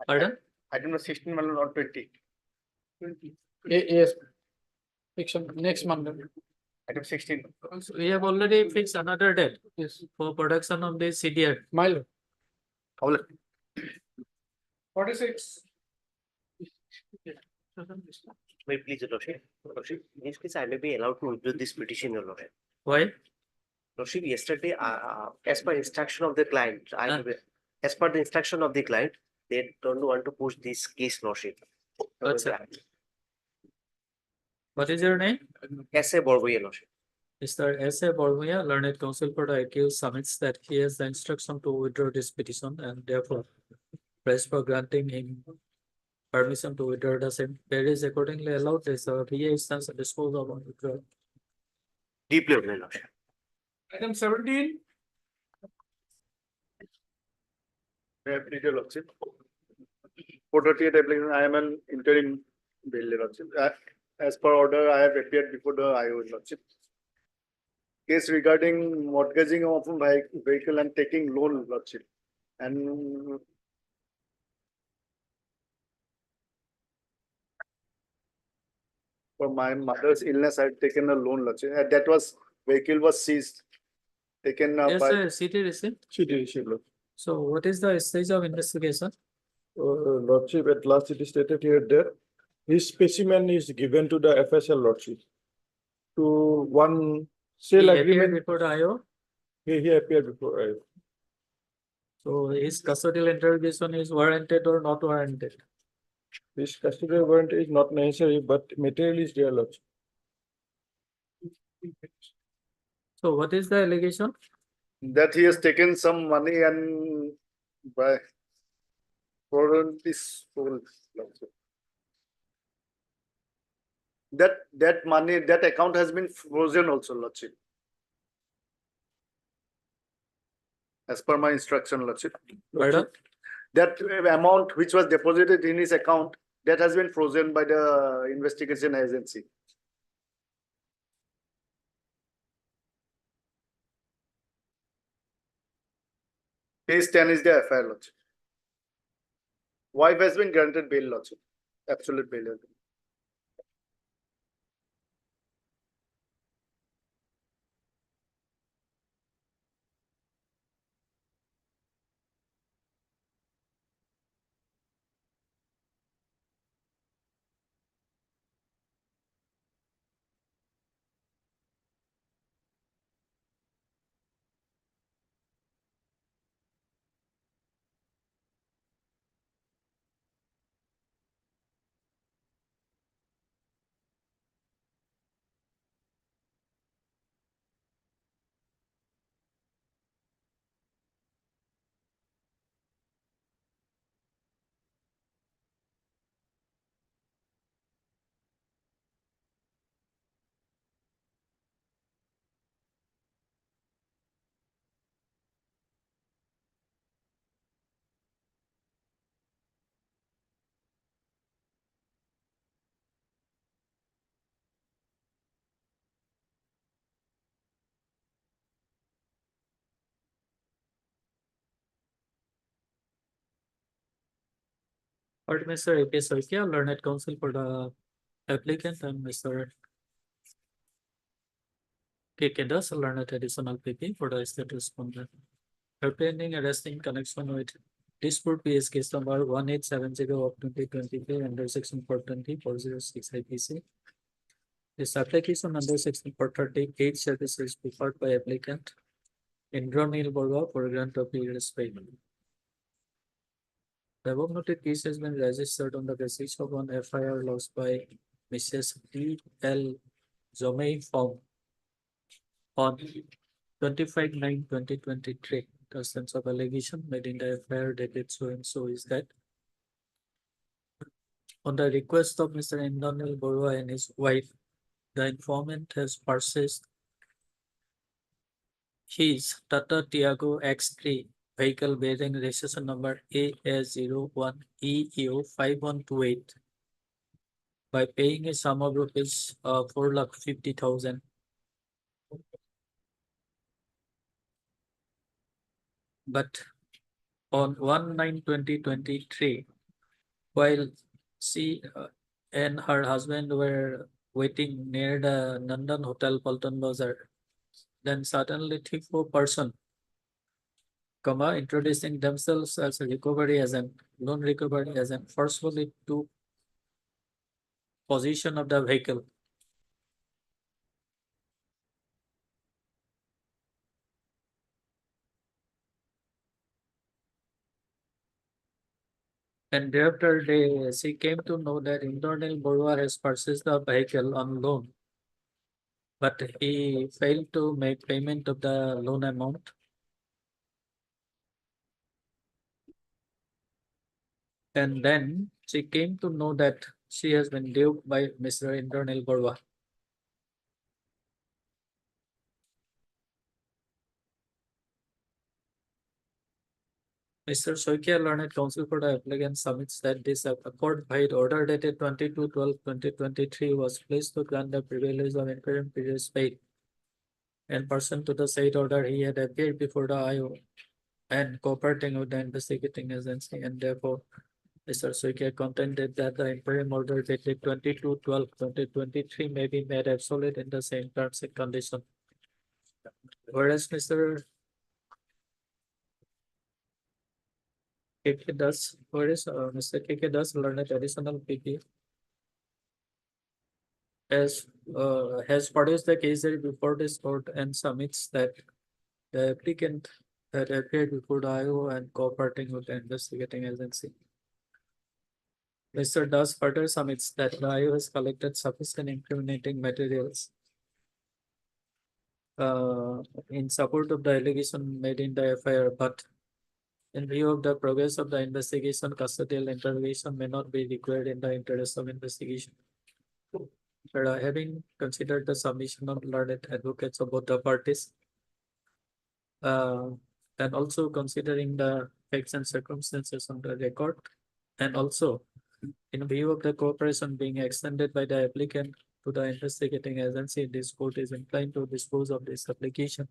Pardon? Item number 16 or 20. Yes. Fiction, next Monday. Item 16. So we have already fixed another date Yes. for production of the CDR. Milo. 46. May please, Your Lordship. Lordship, in this case, I may be allowed to withdraw this petition, Your Lordship. Why? Lordship, yesterday, as per instruction of the client, as per the instruction of the client, they don't want to push this case, Lordship. What is your name? S.A. Borgoya, Lordship. Mr. S.A. Borgoya, learned counsel for the accused, submits that he has the instruction to withdraw this petition and therefore press for granting him permission to withdraw the same. There is accordingly allowed this VA stands at disposal of withdrawal. Deeply honored, Lordship. Item 17. Please, Your Lordship. 438 application, I am an interim bail, Your Lordship. As per order, I have appeared before the IO, Your Lordship. Case regarding mortgaging of a vehicle and taking loan, Your Lordship. And for my mother's illness, I had taken a loan, Lordship. That was, vehicle was seized. Taken Yes, by. sir, CT receipt. CT receipt, Lordship. So what is the stage of investigation? Lordship, at last it is stated here that his specimen is given to the FSL Lordship. To one sale He appeared agreement, before the IO. he appeared before. So his custodial interrogation is warranted or not warranted? This custodial warrant is not necessary, but material is there, Lordship. So what is the allegation? That he has taken some money and by for this whole. That money, that account has been frozen also, Lordship. As per my instruction, Lordship. Pardon? That amount which was deposited in his account, that has been frozen by the investigation agency. Case 10 is the FIR, Lordship. Wife has been granted bail, Lordship. Absolute bail. Or Mr. A.K. Soikia, learned counsel for the applicant, and Mr. K.K. Das, learned additional PP for the state respondent. Apprehending arresting in connection with dispute PS case number 1870 of 2023 under section 420-406 IPC. This application under section 438 service is preferred by applicant Indranil Borga for grant of period payment. The above noted case has been registered on the basis of one FIR lodged by Mrs. T.L. Zomei Fong on 25/9/2023. The sense of allegation made in the FIR dated so and so is that on the request of Mr. Indranil Borga and his wife, the informant has purchased his Tata Tiago X3 vehicle bearing registration number AA01EU5128 by paying a sum of rupees 4,50,000. But on 1/9/2023, while she and her husband were waiting near the Nandan Hotel, Paltan Bazar, then suddenly three-four person, introducing themselves as a recovery agent, loan recovery agent, forcefully took possession of the vehicle. And thereafter, she came to know that Indranil Borga has purchased the vehicle on loan, but he failed to make payment of the loan amount. And then she came to know that she has been duped by Mr. Indranil Borga. Mr. Soikia, learned counsel for the applicant, submits that this accord by order dated 22/12/2023 was placed to grant the privilege of interim periods paid. In person to the said order, he had appeared before the IO and cooperating with the investigating agency, and therefore Mr. Soikia contended that the interim order dated 22/12/2023 may be made obsolete in the same terms and conditions. Whereas Mr. KK Das, Mr. KK Das, learned additional PP has produced the case before this court and submits that the applicant had appeared before the IO and cooperating with the investigating agency. Mr. Das further submits that the IO has collected sufficient incriminating materials in support of the allegation made in the FIR, but in view of the progress of the investigation, custodial interrogation may not be required in the interest of investigation. Having considered the submission of learned advocates of both the parties, and also considering the facts and circumstances on the record, and also in view of the cooperation being extended by the applicant to the investigating agency, this court is inclined to dispose of this application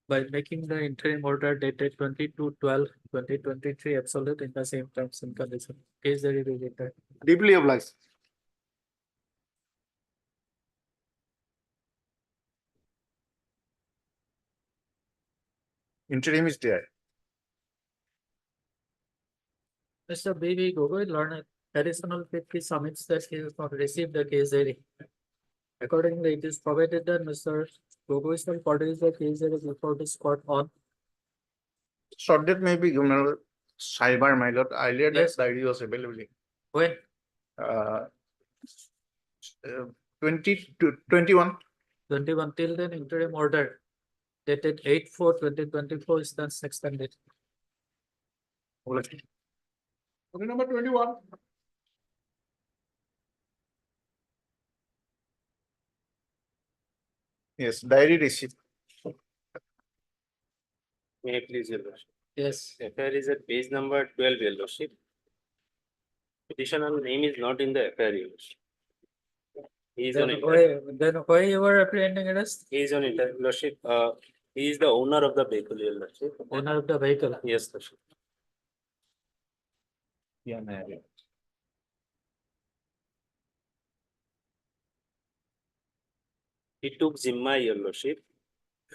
by making the interim order dated 22/12/2023 obsolete in the same terms and conditions. Case related. Deeply obliged. Interim is there. Mr. B.V. Gogoi, learned additional 50 submits that he has not received the case diary. Accordingly, it is provided that Mr. Gogoi shall produce the case diary before this court on. Short date may be given cyber, my lord. Earlier Yes. that diary was available. When? 21. 21 till then interim order dated 8/4/2024 is thus extended. Okay, number 21. Yes, diary receipt. May I please, your lordship? Yes. FIR is at page number 12, your lordship. Petitioner name is not in the FIR, your lordship. He is on Then it. why you were apprehending arrest? He is on it, your lordship. He is the owner of the vehicle, your lordship. Owner of the vehicle. Yes, lordship. Yeah, Nayari. He took Zimma, Your Lordship,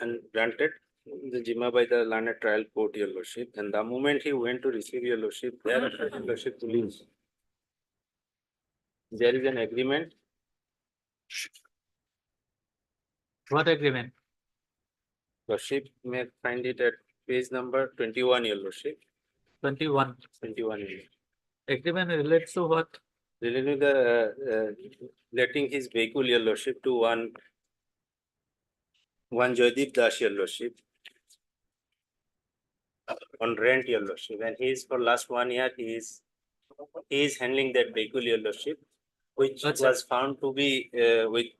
and granted the Zimma by the learned trial court, Your Lordship. And the moment he went to receive Your Lordship, there, Your Lordship, to leave. There is an agreement. What agreement? Lordship may find it at page number 21, Your Lordship. 21. 21. Your Lordship. Agreement relates to what? Relating the letting his vehicle, Your Lordship, to one Joydeep Das, Your Lordship, on rent, Your Lordship, and he is for last 1 year he is handling that vehicle, Your Lordship, which was found to be with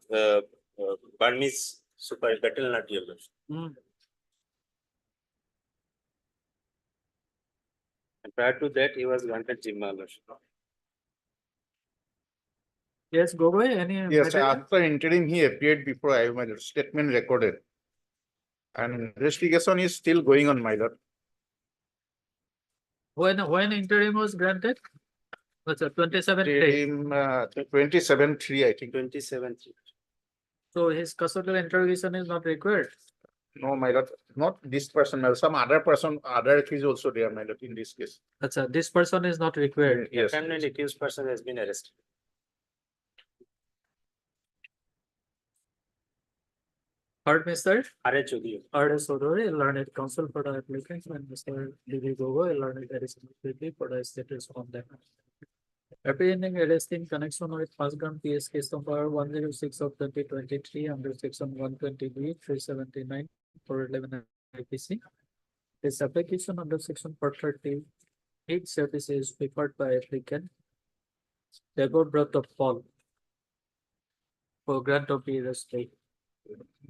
Burmese super cattle nut, Your Lordship. And prior to that, he was granted Zimma, Lordship. Yes, Gogoi, any? Yes, material? after interim, he appeared before I have my statement recorded. And investigation is still going on, my lord. When interim was granted? What's that, 27 Interim, 27/3, I think. 27/3. So his custodial interrogation is not required. No, my lord, not this person, my lord, some other person, other accused also there, my lord, in this case. This person is not required. Yes. Defendant accused person has been arrested. Heard, Mr. R.A. Choudhury. R.A. Choudhury, learned counsel for the applicants, and Mr. D.V. Gogoi, learned additional for the status on them. Apprehending arrest in connection with first ground PS case number 106 of 2023 under section 120B 379 411 IPC. This application under section 438 service is preferred by applicant Deborah of Paul for grant of the arrest.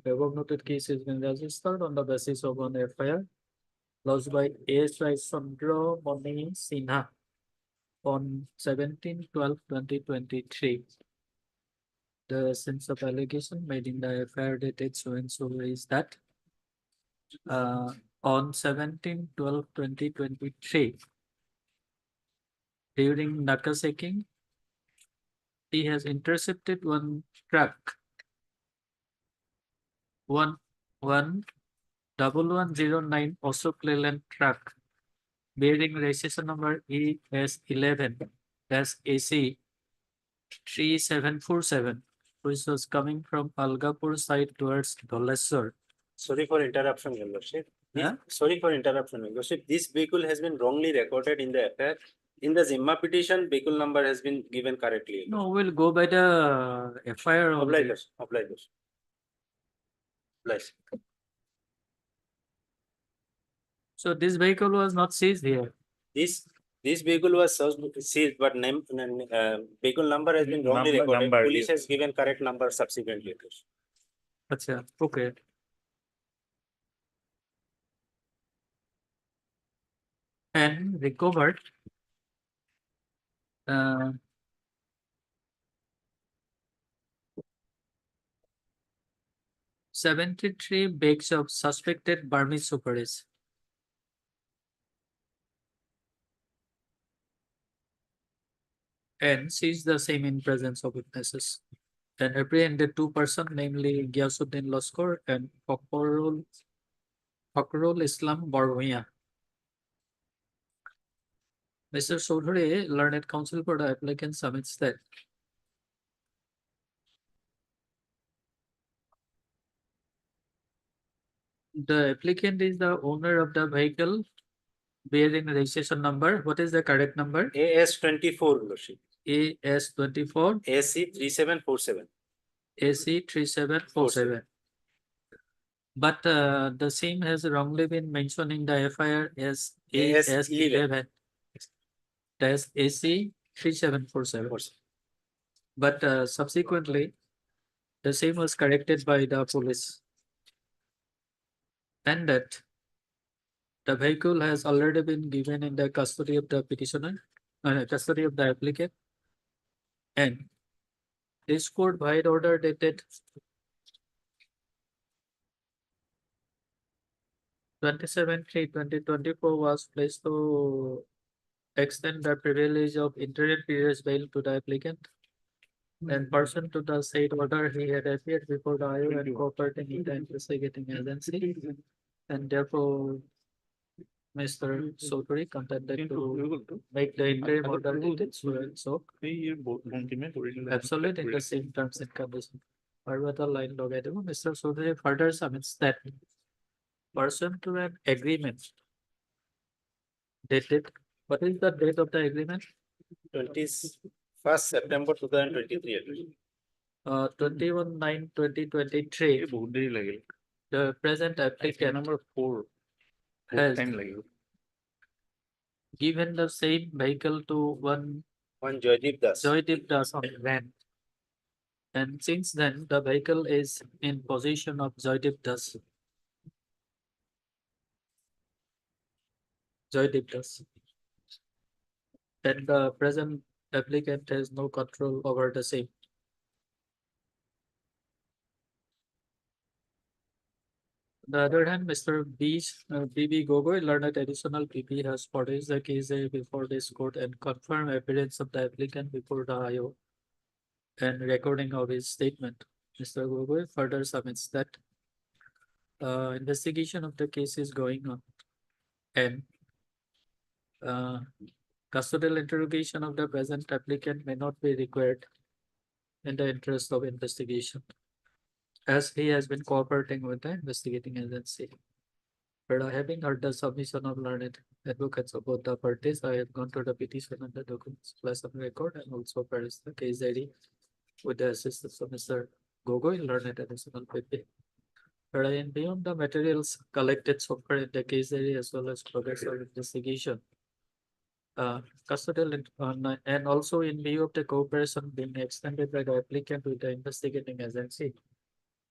The above noted case has been registered on the basis of an FIR lodged by ASI Sandra Moni Sinha on 17/12/2023. The sense of allegation made in the FIR dated so and so is that on 17/12/2023, during narcoseeking, he has intercepted one truck, 1109 Ashok Leyland truck bearing registration number ES11-AC 3747, which was coming from Algapur side towards Dholeswar. Sorry for interruption, Your Lordship. Yeah? Sorry for interruption, Your Lordship. This vehicle has been wrongly recorded in the FIR. In the Zimma petition, vehicle number has been given correctly. No, we'll go by the FIR only. Oblige. So this vehicle was not seized here. This vehicle was seized, but vehicle number has been wrongly recorded. Police has given correct number subsequently. Acha, okay. And recovered 73 bags of suspected Burmese superis. And seized the same in presence of witnesses. And apprehended two persons, namely Ghiasuddin Loskor and Fakrul Islam Barwia. Mr. Choudhury, learned counsel for the applicant, submits that the applicant is the owner of the vehicle bearing registration number. What is the correct number? AS24, Lordship. AS24 AC 3747. AC 3747. But the same has wrongly been mentioned in the FIR as AS11. That's AC 3747. But subsequently, the same was corrected by the police. And that the vehicle has already been given in the custody of the petitioner, custody of the applicant. And this court by order dated 27/3/2024 was placed to extend the privilege of interim periods bail to the applicant. And pursuant to the said order, he had appeared before the IO and cooperating with the investigating agency. And therefore, Mr. Soturi contended to make the interim order dated so and so absolute in the same terms and conditions. Parvata line logarithm, Mr. Soturi further submits that pursuant to an agreement dated, what is the date of the agreement? 21st September 2023. 21/9/2023. The present applicant number 4 has time like given the same vehicle to one Joydeep Das. Joydeep Das on rent. And since then, the vehicle is in possession of Joydeep Das. Joydeep Das. And the present applicant has no control over the same. On the other hand, Mr. B.B. Gogoi, learned additional PP, has produced the case before this court and confirmed appearance of the applicant before the IO and recording of his statement. Mr. Gogoi further submits that investigation of the case is going on and custodial interrogation of the present applicant may not be required in the interest of investigation, as he has been cooperating with the investigating agency. But having heard the submission of learned advocates of both the parties, I have gone to the petition and the documents plus on record and also produced the case ID with the assistance of Mr. Gogoi, learned additional PP. But in beyond the materials collected so far in the case area as well as progress of investigation, custodial and also in view of the cooperation being extended by the applicant with the investigating agency,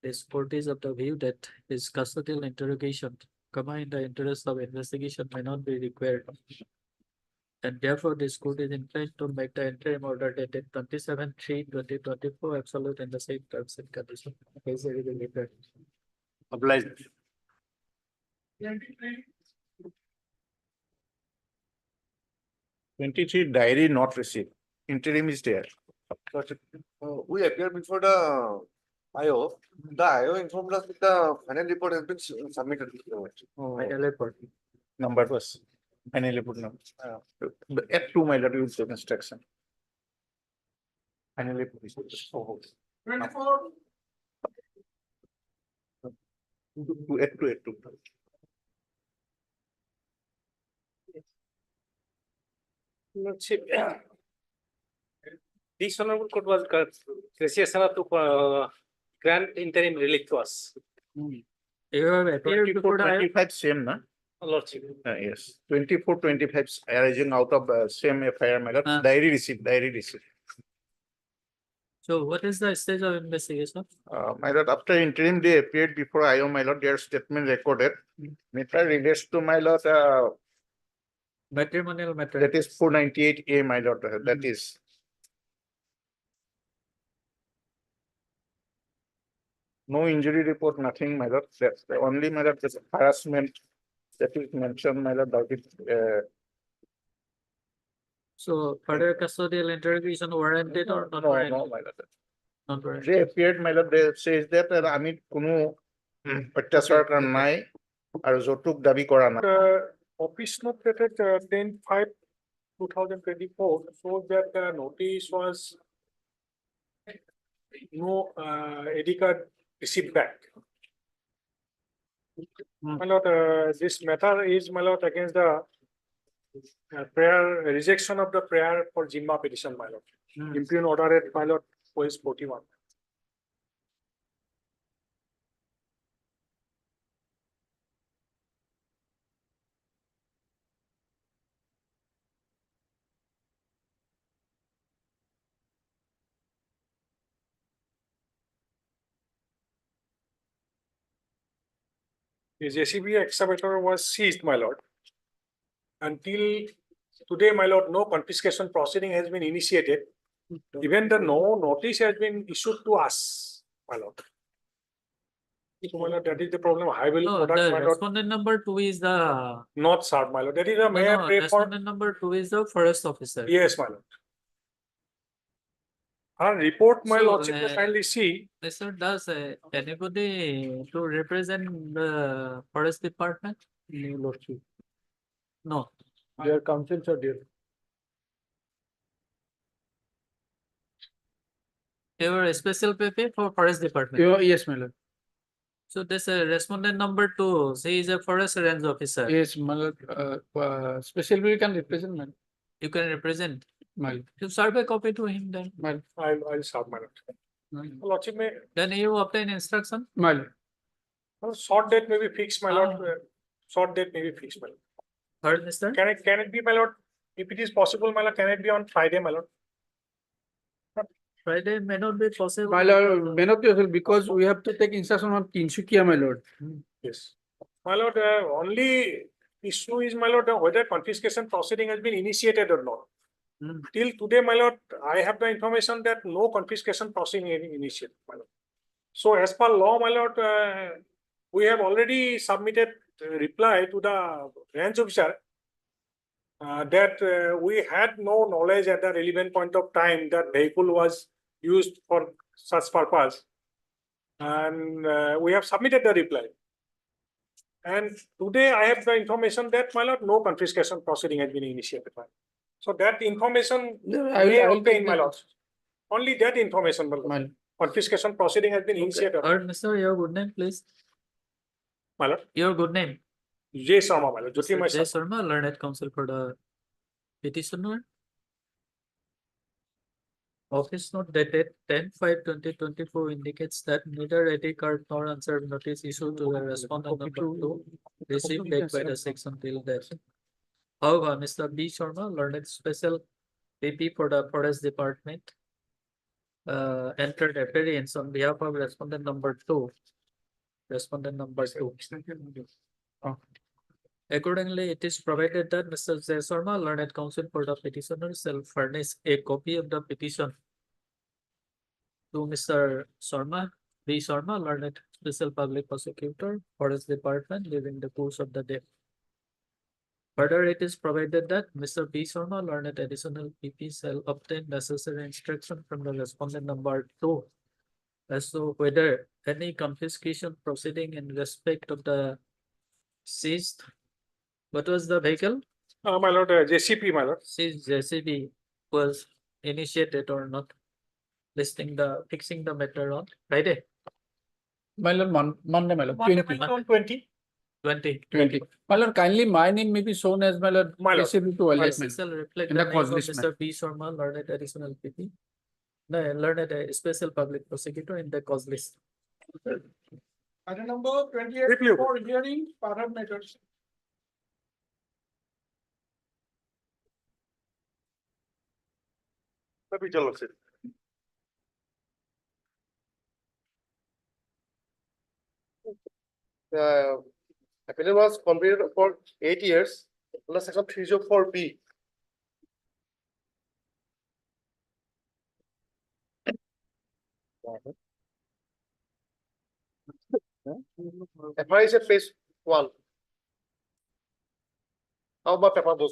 this court is of the view that his custodial interrogation, in the interest of investigation, may not be required. And therefore, this court is inclined to make the interim order dated 27/3/2024 absolute in the same terms and conditions. Case area will be required. obliged. 23 diary not received. Interim is there. We appear before the IO. The IO informed us that the final report has been submitted. Final report. Number was finally put number. The F2 my lord will take instruction. Finally put this. 24. F2. Lordship, this honorable court was gracious enough to grant interim relief to us. You have appeared before the IO? 25 same, na? Lordship. Yes, 24/25 arising out of same FIR, my lord. Diary received. So what is the stage of investigation? My lord, after interim they appeared before IO, my lord, their statement recorded. Matter relates to my lord, Matrimonial matter. that is 498A, my lord, that is. No injury report, nothing, my lord. That's the only, my lord, this harassment that is mentioned, my lord, that is, So further custodial interrogation warranted or not warranted? no, my lord. Not warranted. They appeared, my lord, they says that আমি কোনো অত্যাচার নাই আর যৌতুক দাবি করা না। Office note dated 10/5/2024 shows that the notice was no ID card received back. My lord, this matter is, my lord, against the prayer, rejection of the prayer for Jimma petition, my lord. Impugned order at, my lord, OS 41. The JCB excavator was seized, my lord. Until today, my lord, no confiscation proceeding has been initiated. Even the no notice has been issued to us, my lord. So, my lord, that is the problem. I will No, product, the my lord, respondent number two is the, not served, my lord. That is a no, may I no, pray for, respondent number two is the forest officer. yes, my lord. Our report, my So, lordship, may kindly see. Sir, does anybody to represent the forest department? No, lordship. No. Their counsels are there. You are a special PP for forest department. Yes, my lord. So this respondent number two, he is a forest range officer. Yes, my lord, specially can represent, my You can represent. lord. You serve a copy to him then. My I'll serve, my lord. Lordship, may, Then you obtain instruction. lord. short date may be fixed, my lord. Short date may be fixed, my lord. Heard, mister? Can it be, my lord? If it is possible, my lord, can it be on Friday, my lord? Friday may not be possible. My lord, may not be possible because we have to take instruction on Tinsukia, my lord. Yes. My lord, only issue is, my lord, whether confiscation proceeding has been initiated or not. Till today, my lord, I have the information that no confiscation proceeding is initiated, my lord. So as per law, my lord, we have already submitted reply to the range officer that we had no knowledge at the relevant point of time that vehicle was used for such purpose. And we have submitted the reply. And today I have the information that, my lord, no confiscation proceeding has been initiated. My lord. So that information I may will obtain, take my that. lord. Only that information, my lord. Confiscation proceeding has been initiated. Heard, mister, your good name, please. My lord. Your good name. J. Sharma, my lord. Mr. Jyotirmoy J. Sharma, learned counsel for the petitioner. Office note dated 10/5/2024 indicates that neither ID card nor answered notice issued to the respondent number two received date by the section till date. However, Mr. B. Sharma, learned special PP for the forest department, entered appearance on behalf of respondent number two. Respondent number two. Accordingly, it is provided that Mr. J. Sharma, learned counsel for the petitioner, shall furnish a copy of the petition to Mr. Sharma, B. Sharma, learned special public prosecutor, Forest Department, during the course of the day. Further, it is provided that Mr. B. Sharma, learned additional PP, shall obtain necessary instruction from the respondent number two as to whether any confiscation proceeding in respect of the seized. What was the vehicle? My lord, JCP, my lord. Seized JCB was initiated or not. Fixing the matter on Friday. My lord, Monday, my lord. Monday, 20. my lord, 20. 20. My lord, kindly my name may be shown as my lord. My lord. Received to Yes, alert, shall reflect in the the name of cause list, Mr. B. Sharma, learned additional PP. No, learned a special public prosecutor in the cause list. Item number 28 for hearing, parameters. Appeal was completed for 8 years under section 304B. FI is at phase 1. How about paper book?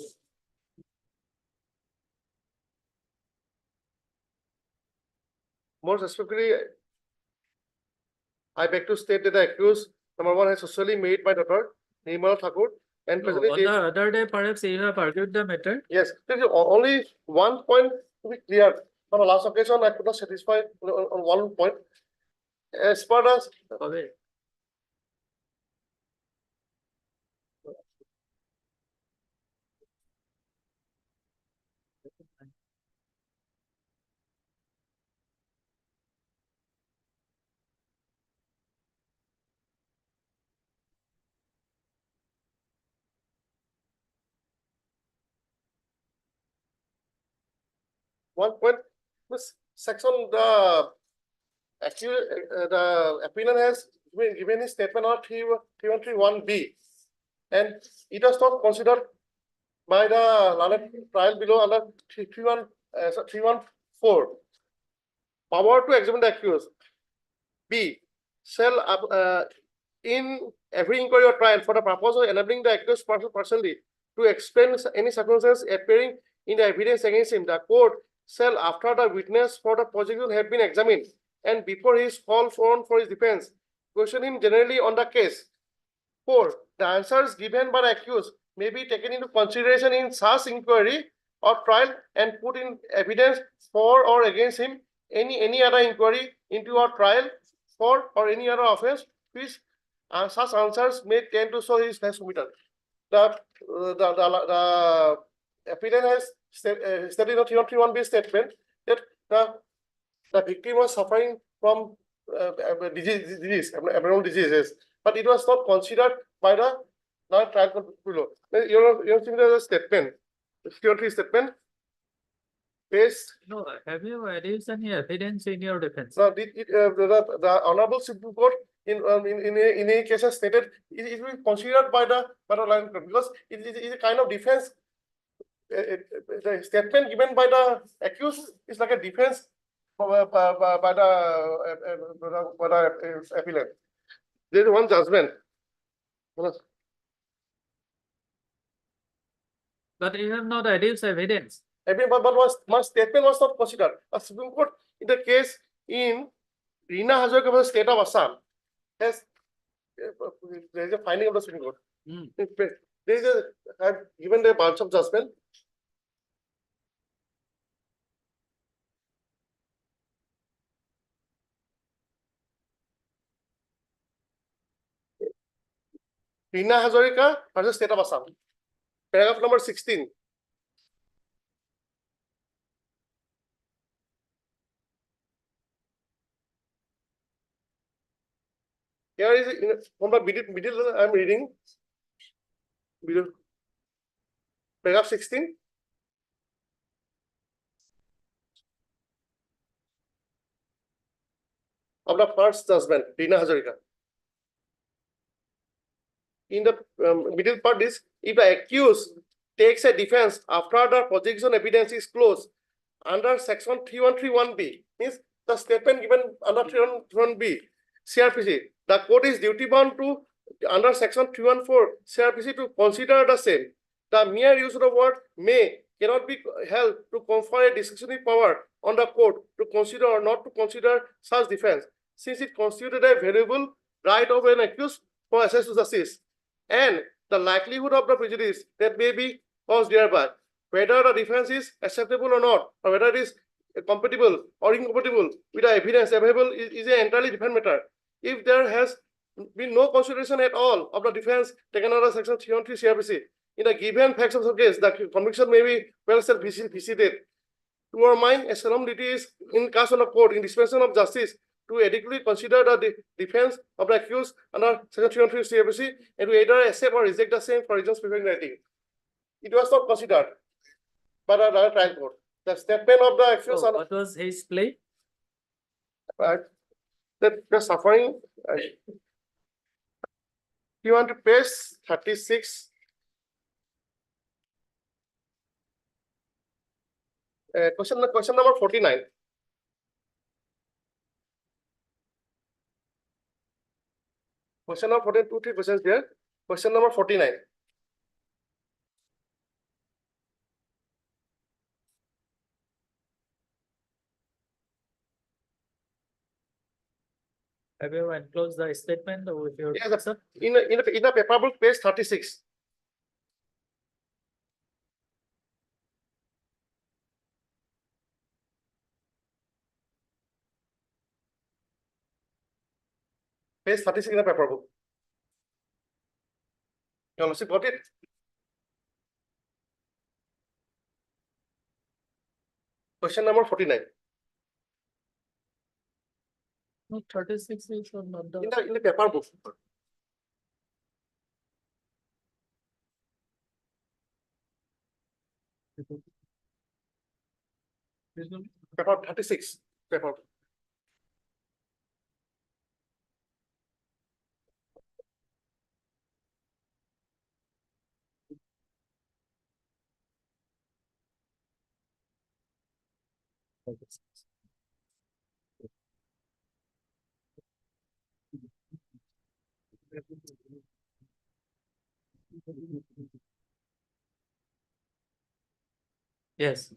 More specifically, I beg to state that the accused number one has socially made my daughter Nirmala Thakur and No, presently on the other day, perhaps you have argued the matter. yes, there is only one point to be clear. On the last occasion, I could not satisfy on one point. As far as Okay. one point, this section, the actually, the appellant has given his statement on 3131B. And it was not considered by the learned trial below under 314. Power to examine the accused. B. shall in every inquiry or trial for the purpose of enabling the accused person personally to explain any circumstances appearing in the evidence against him, the court shall, after the witness for the prosecution have been examined and before he is called on for his defense, question him generally on the case. 4. The answers given by the accused may be taken into consideration in such inquiry or trial and put in evidence for or against him any other inquiry into a trial for or any other offense which such answers may tend to show his has committed. The appellant has stated in the 331B statement that the victim was suffering from abnormal diseases, but it was not considered by the trial court below. You're seeing the statement, the 303 statement. No, have you adduced any evidence in your defense? No, the Honorable Supreme Court in any cases stated it will be considered by the line court because it is a kind of defense. The statement given by the accused is like a defense by the appellant. There is one judgment. But you have not adduced evidence. But my statement was not considered. A Supreme Court in the case in Rina Hazarika versus State of Assam has there is a finding of the Supreme Court. There is a have given the bunch of judgment. Rina Hazarika versus State of Assam. Paragraph number 16. Here is from the middle I am reading. Middle. Paragraph 16. Of the first judgment, Rina Hazarika. In the middle part is, if the accused takes a defense after the prosecution evidence is closed under section 3131B, means the statement given under 3131B CRPC, the court is duty bound to under section 314 CRPC to consider the same. The mere use of the word may cannot be held to confer a discretionary power on the court to consider or not to consider such defense, since it constituted a variable right of an accused for access to justice, and the likelihood of the prejudice that may be caused thereby, whether the defense is acceptable or not, or whether it is compatible or incompatible with the evidence available is an entirely different matter. If there has been no consideration at all of the defense taken under section 313 CRPC, in the given facts of the case, the conviction may be well self-visited. To our mind, a solemn duty is incast on the court in dispensation of justice to adequately consider the defense of the accused under section 313 CRPC and to either accept or reject the same for reasons preferring writing. It was not considered by the trial court. The statement of the accused. So what was his plea? That the suffering. You want to page 36. Question number 49. Question number 49, 2, 3 questions there. Question number 49. Have you enclosed the statement with your Yes, answer? in the paper book, page 36. Page 36 in the paper book. You also got it? Question number 49. No, 36 is not the. In the paper book. Paper 36. Paper. Yes.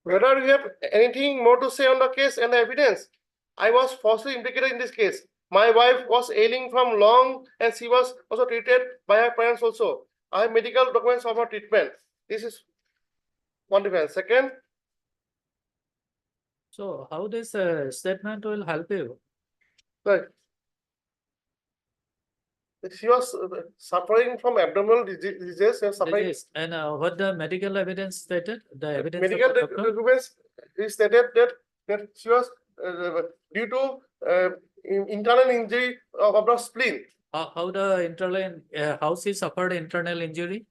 Whether you have anything more to say on the case and the evidence? I was falsely implicated in this case. My wife was ailing from long and she was also treated by her parents also. I have medical documents of her treatment. This is one defense. Second, So how this statement will help you? right. She was suffering from abdominal diseases and suffering. Disease. And what the medical evidence stated? The evidence of Medical the doctor? documents is stated that she was due to internal injury of the spleen. How the internal how she suffered internal injury?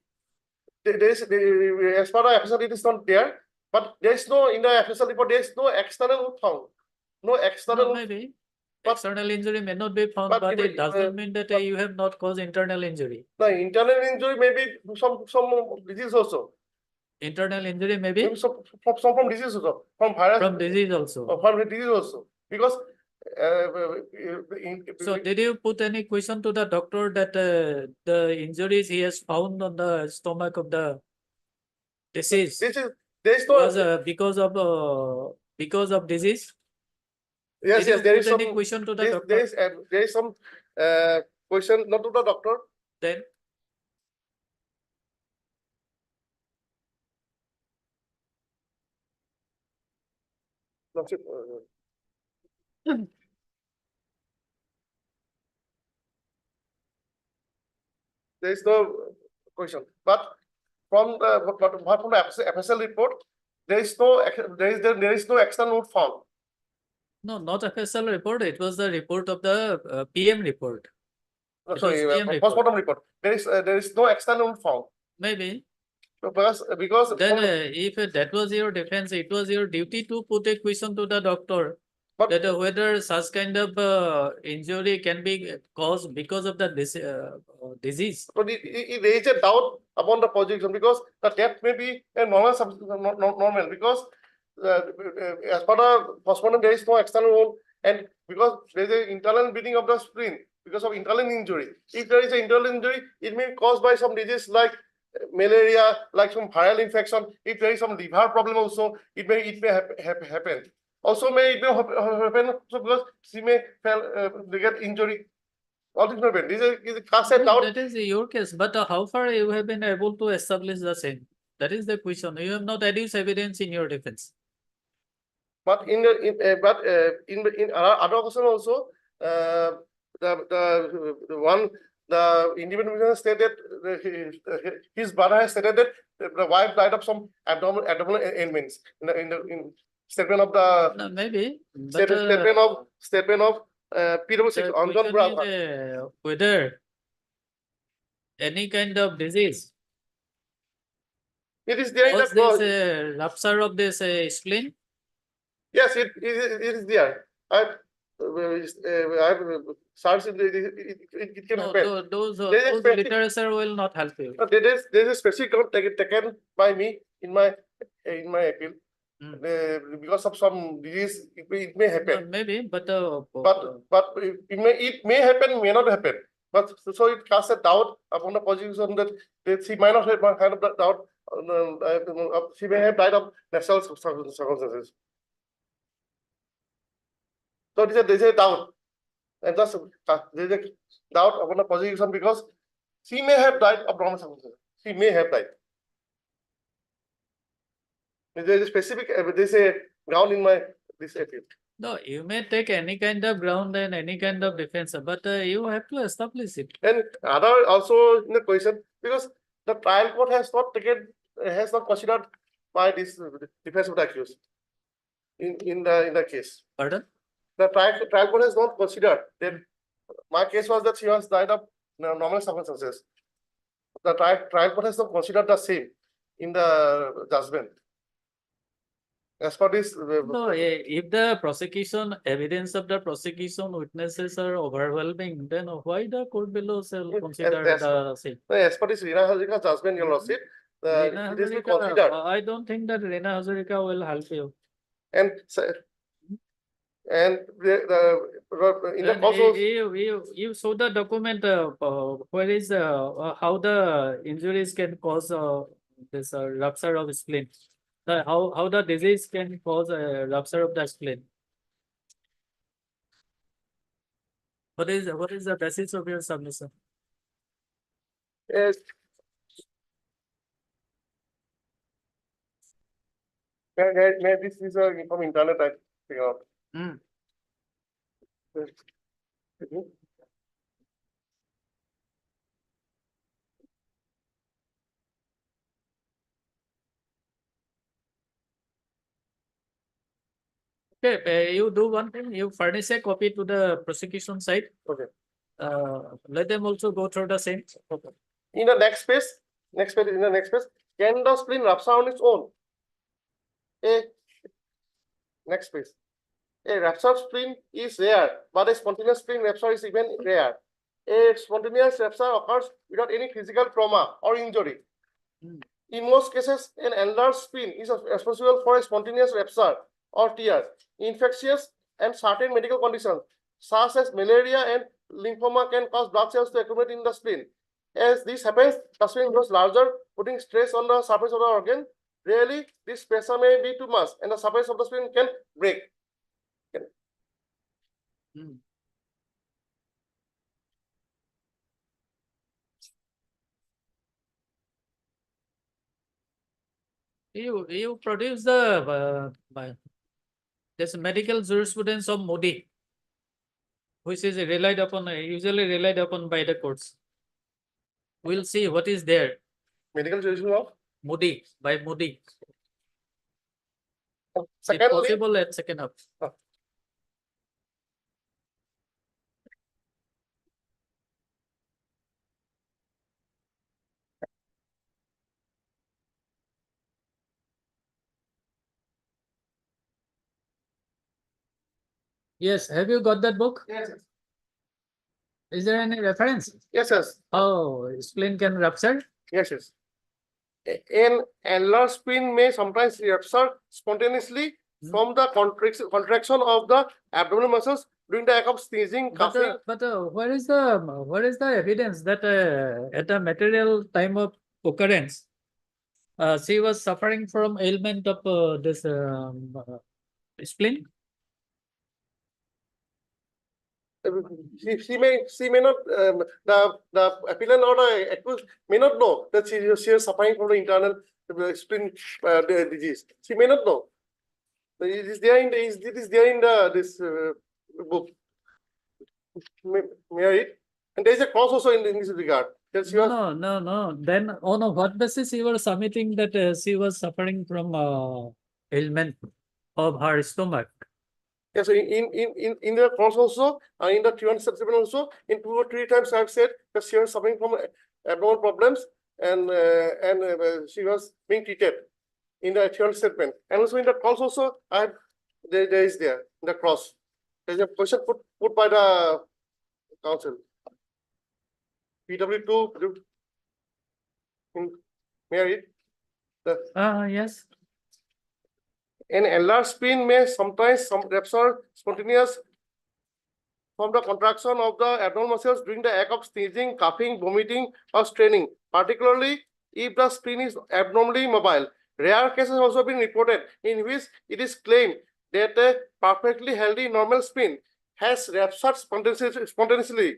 There is, as per the FSL, it is not there, but there is no, in the FSL report, there is no external wound found. No external. No, maybe. External injury may not be found, but it doesn't mean that you have not caused internal injury. No, internal injury may be some disease also. Internal injury may be From disease also, from virus. from disease also. From disease also, because. So did you put any question to the doctor that the injuries he has found on the stomach of the deceased there is no was because of disease? Yes, Did you yes, there put is some. any question to the doctor? There is some question not to the doctor. Then There is no question, but from the FSL report, there is no external wound found. no, not FSL report. It was the report of the PM report. No, It sorry, was PM report. postmortem report. There is no external wound found. Maybe. Because Then from- if that was your defense, it was your duty to put a question to the doctor that whether such kind of injury can be caused because of the disease. But it raised a doubt upon the projection because the depth may be a normal because as per the postmortem there is no external wound and because there is an internal bleeding of the spleen because of internal injury. If there is an internal injury, it may be caused by some disease like malaria, like some viral infection. If there is some liver problem also, it may happen. Also it may happen also because she may get injury. All things may happen. This is cast a No, doubt. that is your case, but how far you have been able to establish the same? That is the question. You have not adduced evidence in your defense. But in other question also, the independent stated his brother has stated that the wife died of some abdominal ailments in statement of the No, maybe. But, statement of PwC the Anjan question Brava. is, whether any kind of disease. It is there in Was the this clause. rupture of this spleen? Yes, it is there. I've searched it can happen. Those There is a specific- literature will not help you. There is a specific count taken by me in my appeal. Because of some disease, it may happen. Maybe, but But it may happen, may not happen. But so it casts a doubt upon the position that she might not have had that doubt. She may have died of natural circumstances. So there is a doubt, and thus there is a doubt upon the position because she may have died of normal circumstances. She may have died. There is a specific, there is a ground in this appeal. no, you may take any kind of ground and any kind of defense, but you have to establish it. And other also in the question because the trial court has not considered by this defense of the accused in the case. Pardon? The trial court has not considered that my case was that she was died of normal circumstances. The trial court has not considered the same in the judgment. As for this, No, if the prosecution, evidence of the prosecution witnesses are overwhelming, then why the court below shall consider the same? as for this Reena Hazarika judgment, your lordship, Reena it is Hazarika, considered. I don't think that Reena Hazarika will help you. And And in the And course of you show the document, where is, how the injuries can cause, this rupture of spleen. How the disease can cause a rupture of the spleen. What is the basis of your submission? Yes. May this is from internet I figure out. Yes. Okay, you do one thing, you furnish a copy to the prosecution side. Okay. Let them also go through the same. Okay. In the next page, in the next page, can the spleen rupture on its own? Next page. A ruptured spleen is rare, but a spontaneous spleen rupture is even rare. A spontaneous rupture occurs without any physical trauma or injury. In most cases, an enlarged spleen is responsible for a spontaneous rupture or tear. Infectious and certain medical conditions, such as malaria and lymphoma, can cause blood cells to accumulate in the spleen. As this happens, the spleen grows larger, putting stress on the surface of the organ. Rarely, this pressure may be too much, and the surface of the spleen can break. You produce the this medical jurisprudence of Modi, which is relied upon, usually relied upon by the courts. We'll see what is there. Medical jurisprudence of Modi, by Modi. If Secondly, possible, at second half. Yes, have you got that book? yes, Is there any reference? yes, yes. Oh, spleen can rupture? Yes, yes. An enlarged spleen may sometimes rupture spontaneously from the contraction of the abdominal muscles during the act of sneezing, coughing. But where is the evidence that at the material time of occurrence, she was suffering from ailment of this spleen? She may not the appellant or the accused may not know that she is suffering from the internal spleen disease. She may not know. It is there in this book. May I read? And there is a clause also in this regard. That she was, No. Then on what basis you were submitting that she was suffering from ailment of her stomach? yeah, so in the clause also, in the 307 also, in 2 or 3 times I have said that she was suffering from abnormal problems and she was being treated in the 307. And also in the clause also, there is in the clause. There is a question put by the council. PW2, may I read? Yes. An enlarged spleen may sometimes rupture spontaneous from the contraction of the abdominal muscles during the act of sneezing, coughing, vomiting, or straining, particularly if the spleen is abnormally mobile. Rare cases have also been reported in which it is claimed that a perfectly healthy normal spleen has ruptured spontaneously.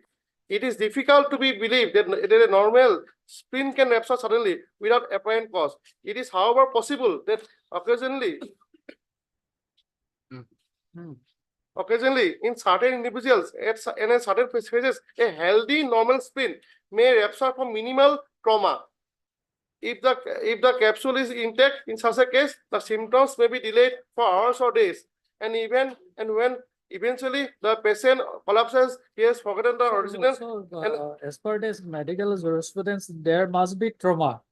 It is difficult to be believed that a normal spleen can rupture suddenly without apparent cause. It is, however, possible that occasionally, in certain individuals in a certain phases, a healthy normal spleen may rupture from minimal trauma. If the capsule is intact, in such a case, the symptoms may be delayed for hours or days, and when eventually the patient collapses, he has forgotten the original. As per this medical jurisprudence, there must be trauma.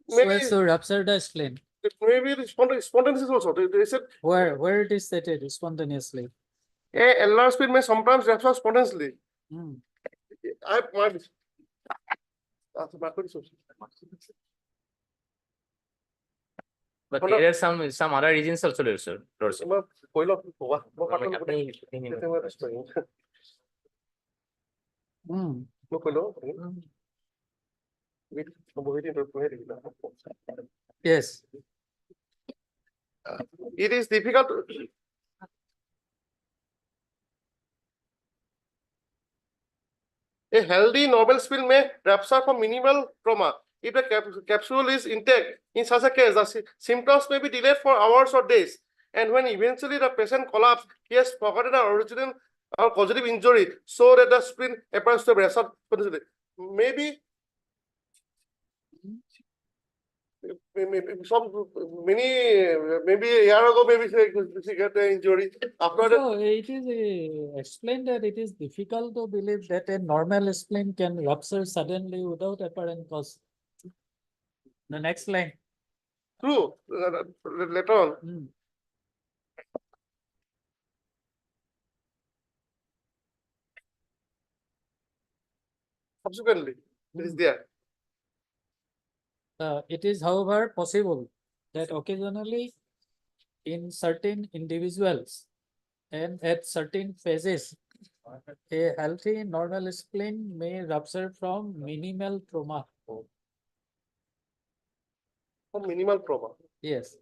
Maybe So rupture the spleen. maybe spontaneous also. They said Where it is stated spontaneously. a enlarged spleen may sometimes rupture spontaneously. I might be. But there are some other reasons also, sir. Lordship. কৈ লওক কোৱা মই পাতল আপুনি- তেতিয়া মই rest কৰিম। মই কৈ লওঁ বহি দিম পঢ়ি থাকিবা। Yes. It is difficult. A healthy normal spill may rupture from minimal trauma. If the capsule is intact, in such a case, the symptoms may be delayed for hours or days. And when eventually the patient collapses, he has forgotten the original or positive injury, so that the spleen appears to have resolved. Maybe maybe a year ago, maybe she got an injury. After that, So it is explained that it is difficult to believe that a normal spleen can rupture suddenly without apparent cause. The next line. true, later on. Subsequently, it is there. It is, however, possible that occasionally in certain individuals and at certain phases, a healthy normal spleen may rupture from minimal trauma. From minimal trauma. Yes.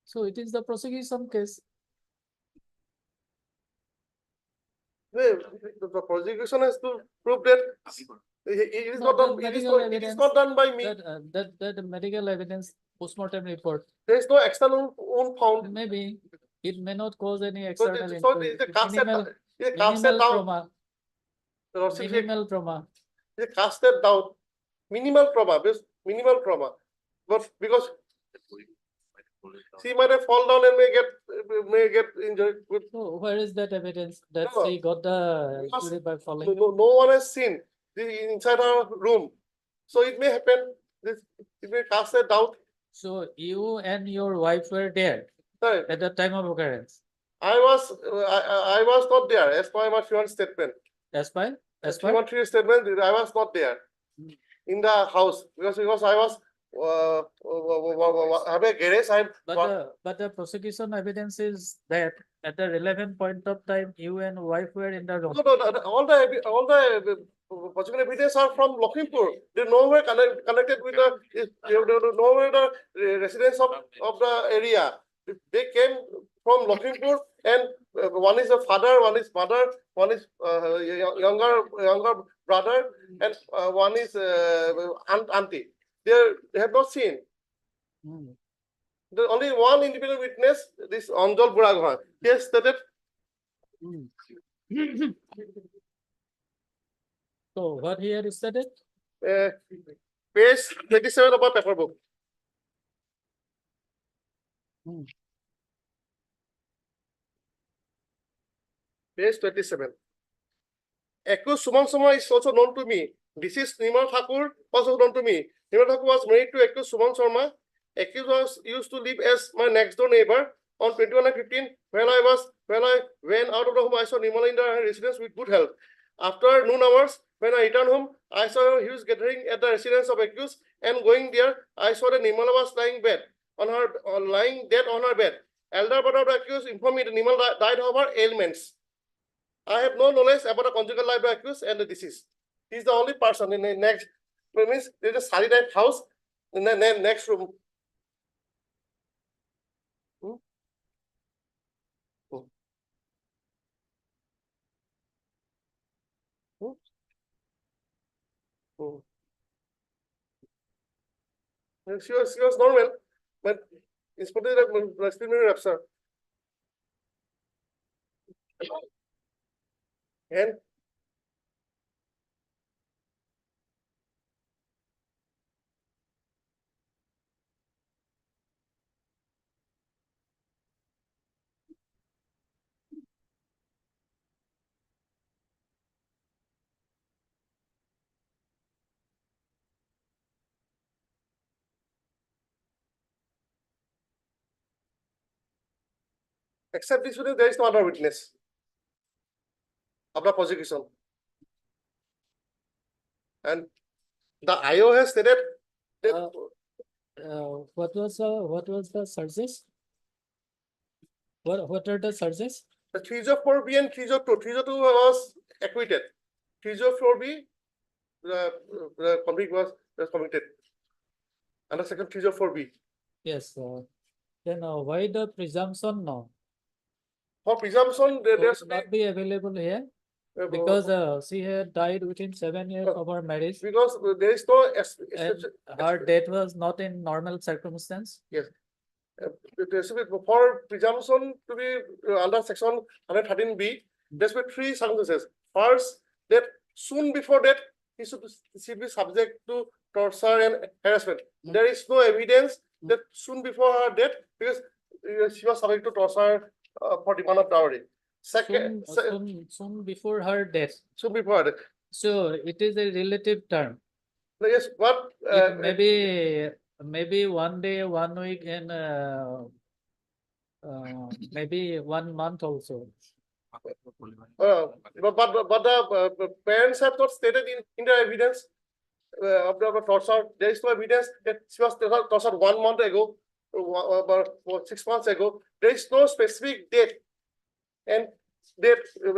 So it is the prosecution case. The prosecution has to prove that it is No, not the done. It is medical not. It is evidence not done by me. That medical evidence, postmortem report. There is no external wound found. Maybe it may not cause any So external it is a casted minimal, casted down. trauma. Minimal trauma. It is casted down. Minimal trauma. Minimal trauma. But because she might have fallen down and may get injured. So where is that evidence that No, she got the because injury by falling? no one has seen the inside our room. So it may happen. It may cast a doubt. So you and your wife were there Right. at the time of occurrence. I was not there as per my fiance statement. As per? As per? Fiance statement, I was not there in the house because I was have a garage. But the prosecution evidence is that at the relevant point of time, you and wife were in the room. No, all the possible evidence are from Lakhimpur. They nowhere connected with nowhere the residents of the area. They came from Lakhimpur, and one is a father, one is mother, one is younger brother, and one is auntie. They have not seen. There's only one independent witness, this Anjal Buragohan. He has stated. So what here is stated? Page 27 of our paper book. Page 27. Accused Suman Sharma is also known to me. This is Nimal Thakur, also known to me. Nimal Thakur was married to accused Suman Sharma. Accused used to live as my next door neighbor. On 21 and 15, when I went out of the home, I saw Nimal in the residence with good health. After noon hours, when I returned home, I saw a huge gathering at the residence of accused, and going there, I saw that Nimala was lying dead on her bed. Elder brother of the accused informed me that Nimal died of her ailments. I have no knowledge about the conjugal life of the accused and the deceased. He is the only person in the next. Means there is a sari type house in the next room. She was normal, but it's put in a respiratory rupture. And except this witness, there is no other witness of the prosecution. And the IO has stated that what was the surges? What are the surges? The 304B and 302. 302 was acquitted. 304B, the convict was convicted. Under section 304B. Yes, then why the presumption no? For presumption, there's Not be available here because she had died within 7 years of her marriage because there is no and her death was not in normal circumstance. yes. For presumption to be under section 113B, there's been three circumstances. First, that soon before that, he should be subject to torture and harassment. There is no evidence that soon before her death, because she was subject to torture for demand of dowry. Second, Soon before her death. soon before her death. So it is a relative term. Yes, what It maybe 1 day, 1 week, and maybe 1 month also. but the parents have not stated in the evidence of the torture. There is no evidence that she was tortured 1 month ago, or 6 months ago. There is no specific date and date in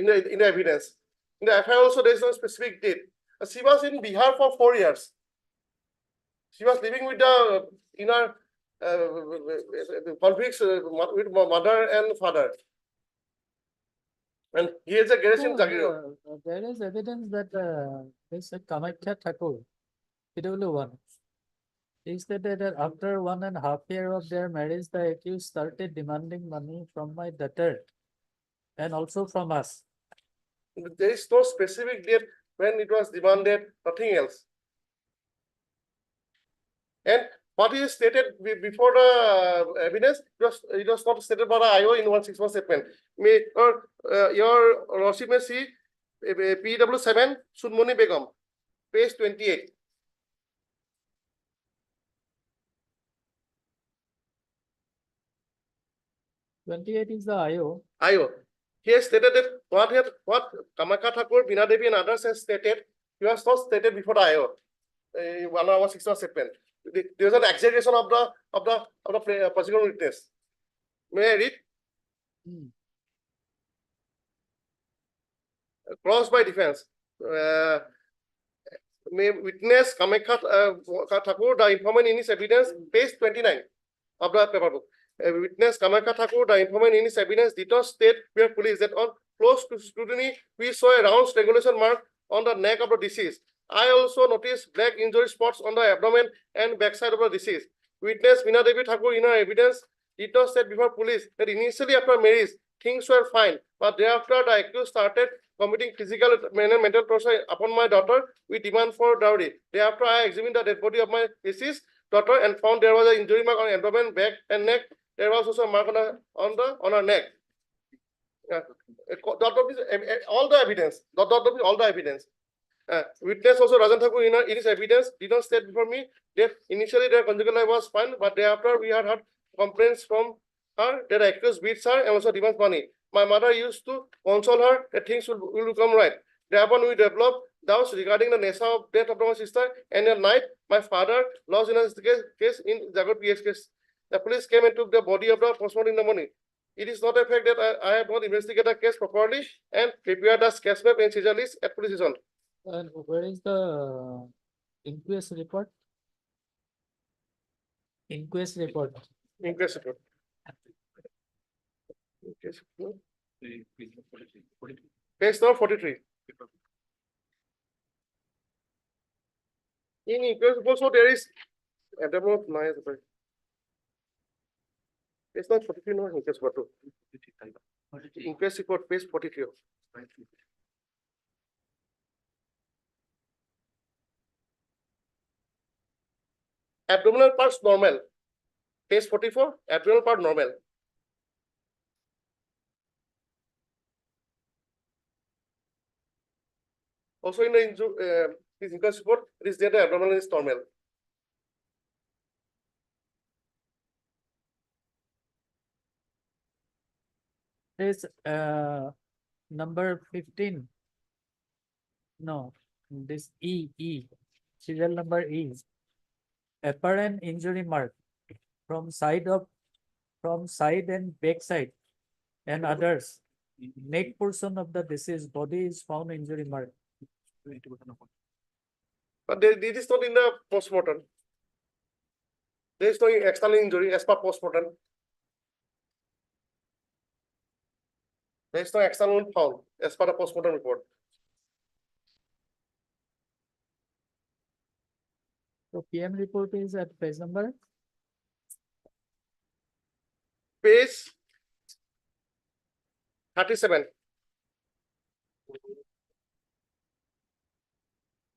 the evidence. In the FIR also, there is no specific date. She was in Bihar for 4 years. She was living with the inner conflicts with mother and father. And he is a garrison in Jagiro. There is evidence that this Kamakhya Thakur, PW1, he said that after 1.5 years of their marriage, the accused started demanding money from my daughter and also from us. There is no specific date when it was demanded, nothing else. And what is stated before the evidence, it was not stated by the IO in 161 statement. Your Lordship may see PW7 Sunmoni Begum, page 28. Is the IO. IO. He has stated that what Kamakhya Thakur, Bina Devi and others has stated, he was not stated before the IO. 161 statement. There is an exaggeration of the prosecution witness. May I read? Cross by defense. May witness Kamakhya Thakur, the informant in his evidence, page 29 of the paper book. Witness Kamakhya Thakur, the informant in his evidence, did not state where police that on close scrutiny, we saw a round strangulation mark on the neck of the deceased. I also noticed black injury spots on the abdomen and backside of the deceased. Witness Bina Devi Thakur in her evidence did not state before police that initially after marriage, things were fine, but thereafter the accused started committing physical and mental torture upon my daughter with demand for dowry. Thereafter, I examined the dead body of my deceased daughter and found there was an injury mark on abdomen, back, and neck. There was also a mark on her neck. All the evidence. All the evidence. Witness also Rajan Thakur in his evidence did not state before me that initially their conjugal life was fine, but thereafter we had heard complaints from her that the accused beats her and also demands money. My mother used to console her that things will come right. Thereupon we developed doubts regarding the nature of death of my sister, and at night my father lost in a case in Jagat PX case. The police came and took the body of the postmortem in the morning. It is not a fact that I have not investigated the case properly and prepared the sketch map and seizure list at police station. And where is the inquest report? Inquest report. Inquest report. Page number 43. In inquest report, so there is page number 43, no inquest report. Inquest report, page 43. Abdominal parts normal. Page 44, abdominal part normal. Also in the inquest report, it is there the abdominal is normal. This number 15. No, this E. serial number is apparent injury mark from side and back side and others. Neck portion of the deceased body is found injury mark. But this is not in the postmortem. There is no external injury as per postmortem. There is no external wound found as per the postmortem report. So PM report is at page number Page 37.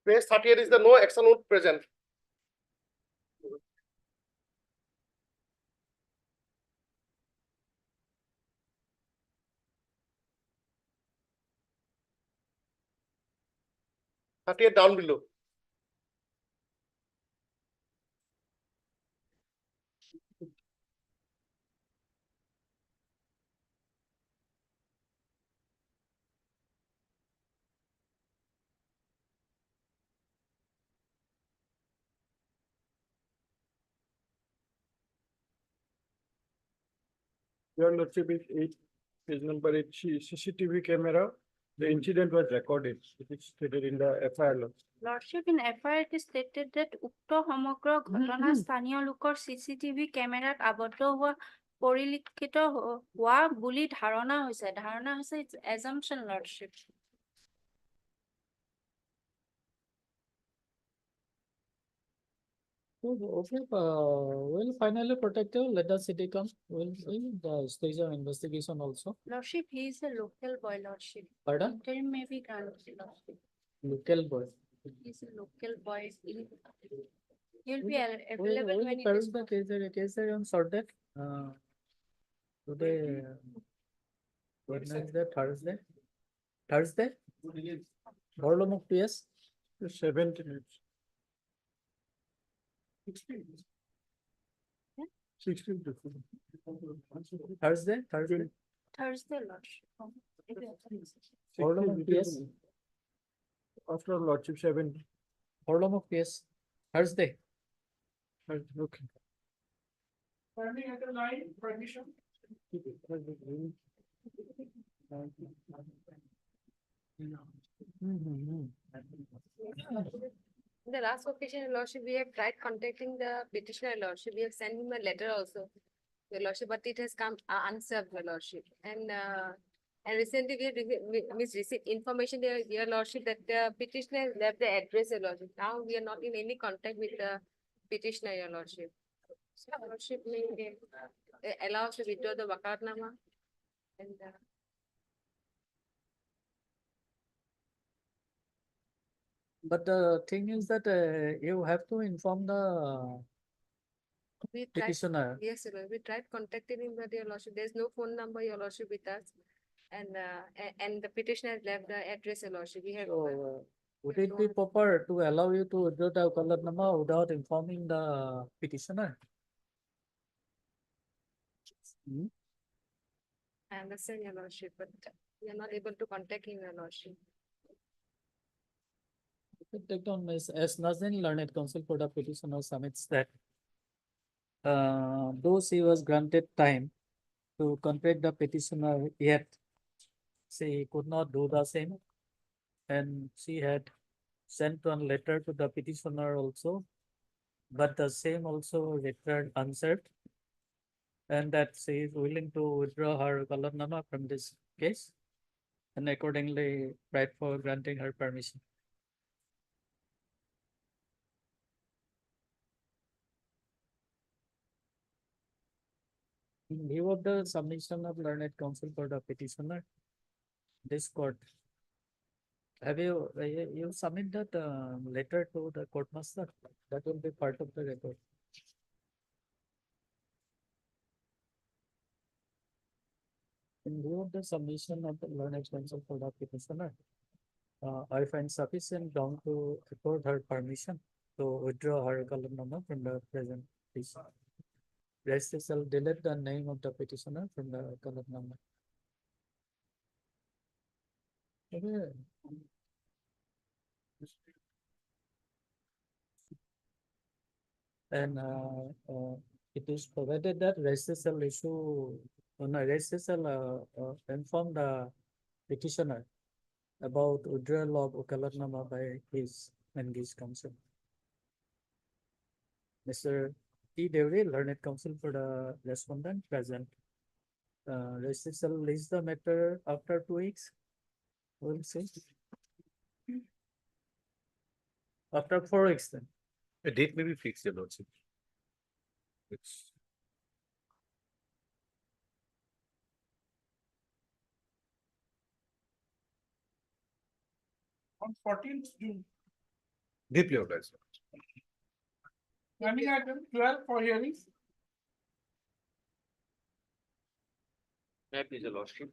Page 38 is the no external wound present. Down below. Your Lordship is page number 8, CCTV camera. The incident was recorded. It is stated in the FIR. Lordship, in FIR it is stated that উক্ত সমগ্ৰ ঘটনা স্থানীয় লোকৰ CCTV কেমেৰাত আবদ্ধ হোৱা পৰিলক্ষিত হোৱা বুলি ধাৰণা হৈছে it's assumption, Lordship. Okay, well, finally protective, let the city come, the stage of investigation also. Lordship, he is a local boy, Lordship. Pardon? Interim may be granted, Lordship. Local boy. He is a local boy. He'll be available when it is. Parents the case on sorted, today, Wednesday, Thursday, volume of PS. 17 minutes. 16. Thursday. Thursday, Lordship. Volume of PS. After Lordship 7. Volume of PS. Thursday. Okay. Permission. The last occasion, Your Lordship, we have tried contacting the petitioner, Your Lordship. We have sent him a letter also, Your Lordship, but it has come unserved, Your Lordship. And recently we received information, Your Lordship, that the petitioner left the address, Your Lordship. Now we are not in any contact with the petitioner, Your Lordship. So, Your Lordship may allow us to withdraw the wakalatnama and But the thing is that you have to inform the we tried. petitioner. Yes, Your Lordship, we tried contacting him, but Your Lordship, there's no phone number, Your Lordship, with us. And the petitioner has left the address, Your Lordship. We have. So, would it be proper to allow you to withdraw the wakalatnama without informing the petitioner? I understand, Your Lordship, but we are not able to contact him, Your Lordship. Take down as Nazin Learned Counsel for the petitioner submits that though she was granted time to contact the petitioner, yet she could not do the same, and she had sent one letter to the petitioner also, but the same also returned answered, and that she is willing to withdraw her wakalatnama from this case, and accordingly write for granting her permission. In view of the submission of learned counsel for the petitioner, this court, have you submit that letter to the court master? That will be part of the record. In view of the submission of the learned counsel for the petitioner, I find sufficient ground to accord her permission to withdraw her wakalatnama from the present case. Rest shall delete the name of the petitioner from the wakalatnama. Okay. And it is provided that registrar issue, registrar inform the petitioner about withdrawal of Ukalatnama by his and his counsel. Mr. T. Devi, learned counsel for the respondent present. Registrar release the matter after 2 weeks. We'll see. After 4 weeks then. A date may be fixed, Your Lordship. It's On 14th June. deeply authorized. Pending item 12 for hearings. May I please, Your Lordship?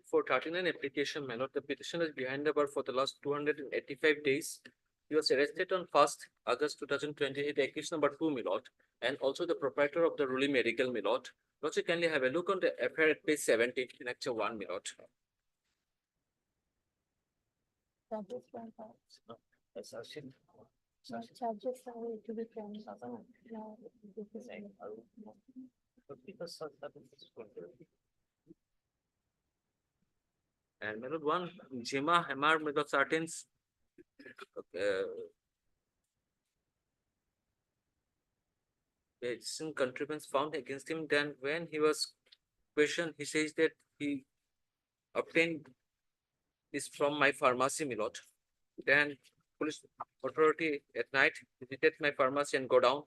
For 39 application, my lord, the petitioner is behind the bar for the last 285 days. He was arrested on 1st August 2028, accused number 2, my lord, and also the proprietor of the ruling medical, my lord. Lordship, kindly have a look on the FIR at page 17, lecture 1, my lord. Charges are to be framed. And my lord, one Jema Hamar, my lord, certain some contrivance found against him. Then when he was questioned, he says that he obtained this from my pharmacy, my lord. Then police authority at night visited my pharmacy and go down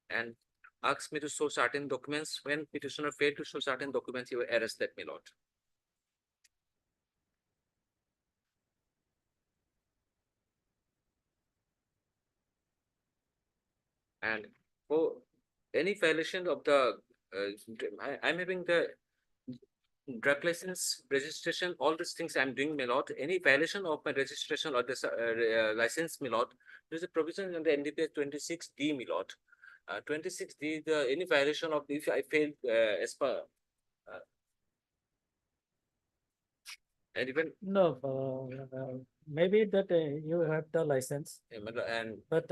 and asked me to show certain documents. When petitioner failed to show certain documents, he was arrested, my lord. And for any violation of the, I'm having the drug license, registration, all these things I'm doing, my lord. Any violation of my registration or this license, my lord, there's a provision in the NDPS 26D, my lord. 26D, any violation of if I fail as per and even No, maybe that you have the license, and but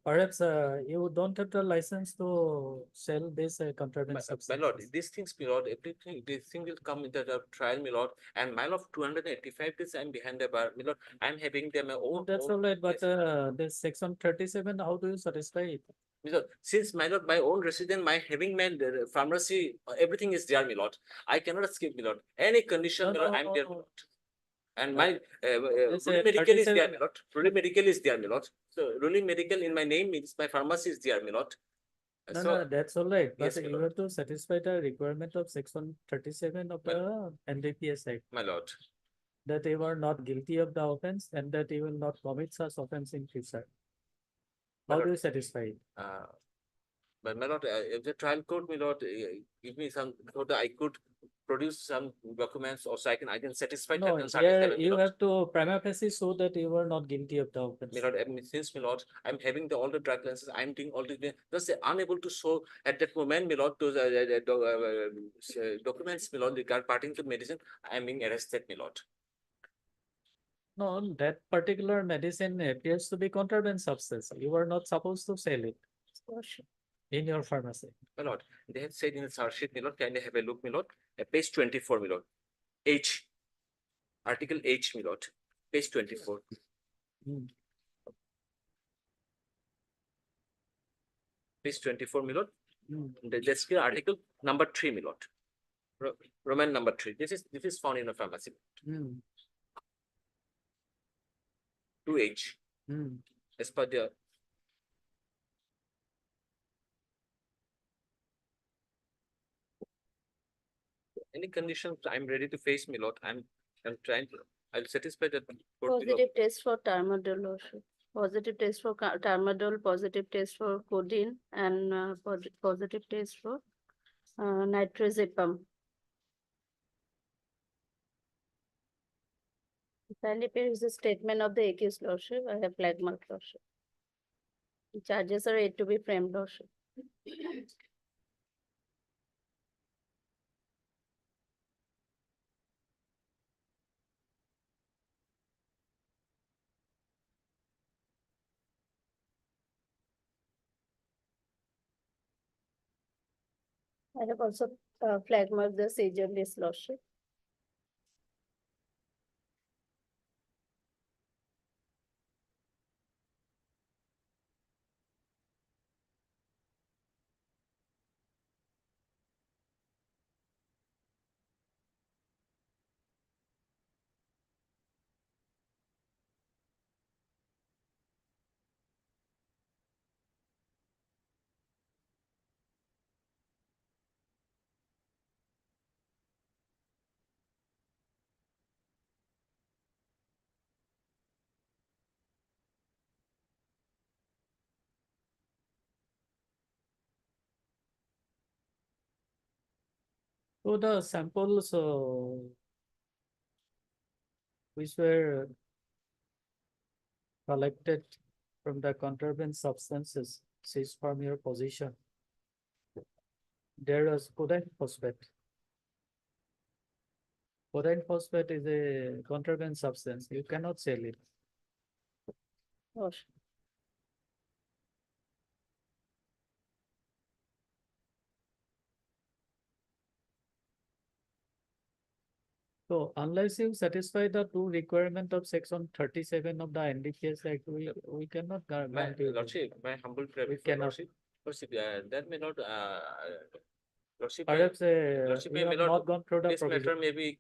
perhaps you don't have the license to sell this contraband my substance. lord, these things, my lord, everything, this thing will come into the trial, my lord. And my lord, 285 days I'm behind the bar, my lord. I'm having them my own. That's all right, but this section 37, how do you satisfy it? Because since my lord, my own resident, my having my pharmacy, everything is there, my lord. I cannot escape, my lord. Any condition, my lord, I'm there, my lord. And my ruling medical is there, my lord. Ruling medical is there, my lord. So ruling medical in my name means my pharmacy is there, my lord. No, that's all right, but Yes, my you lord. have to satisfy the requirement of section 37 of the NDPS Act. My lord. That you are not guilty of the offense and that you will not commit such offense in future. My How lord, do you satisfy it? But my lord, if the trial court, my lord, give me some, so that I could produce some documents or so I can satisfy No, that. here you have to prima facie show that you are not guilty of the offense. My lord, since my lord, I'm having all the drug licenses, I'm doing all the, just unable to show at that moment, my lord, those documents, my lord, regarding to medicine, I'm being arrested, my lord. No, that particular medicine appears to be contraband substance. You are not supposed to sell it in your pharmacy. My lord, they had said in the charge sheet, my lord, can I have a look, my lord? Page 24, my lord. H. Article H, my lord. Page 24. Page 24, my lord. Let's get article number 3, my lord. Roman number 3. This is found in a pharmacy. 2H. As per the any conditions I'm ready to face, my lord. I'm trying to, I'll satisfy that. Positive test for tramadol also. Positive test for tramadol, positive test for codeine, and positive test for nitrazepam. Finally, here is the statement of the accused lordship. I have flag mark lordship. The charges are yet to be framed lordship. I have also flag marked the Sager list lordship. So the samples which were collected from the contraband substances seized from your position, there was codeine phosphate. Codeine phosphate is a contraband substance. You cannot sell it. Lordship. So unless you satisfy the two requirement of section 37 of the NDPS Act, we cannot My grant you. lordship, my humble We request, cannot. lordship, that may not, lordship, Perhaps lordship, you may have not gone through the this matter provision. may be.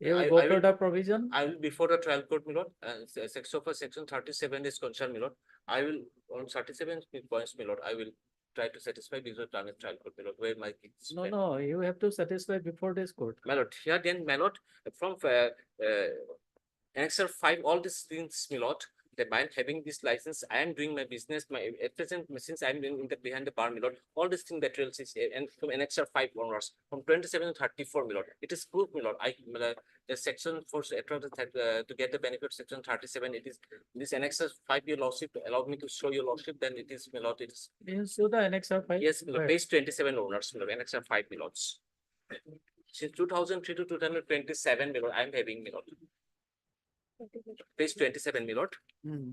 You I- will go I through will- the provision. I will before the trial court, my lord, section 37 is concerned, my lord. I will, on 37 points, my lord, I will try to satisfy before the trial court, my lord, where my. case No, stand. no, you have to satisfy before this court. My lord, here then, my lord, from Annexure 5, all these things, my lord, the mind having this license, I am doing my business, my at present, since I am in the behind the bar, my lord, all these thing materials is and from Annexure 5 onwards, from 27 to 34, my lord, it is proof, my lord. The section for to get the benefit section 37, it is this Annexure 5 your lordship allowed me to show your lordship, then it is, my lord, it is. You show the Annexure 5. Yes, my lord, Where? page 27 owners, my lord, Annexure 5, my lords. Since 2003 to 2027, my lord, I am having, my lord. Page 27, my lord. Hmm.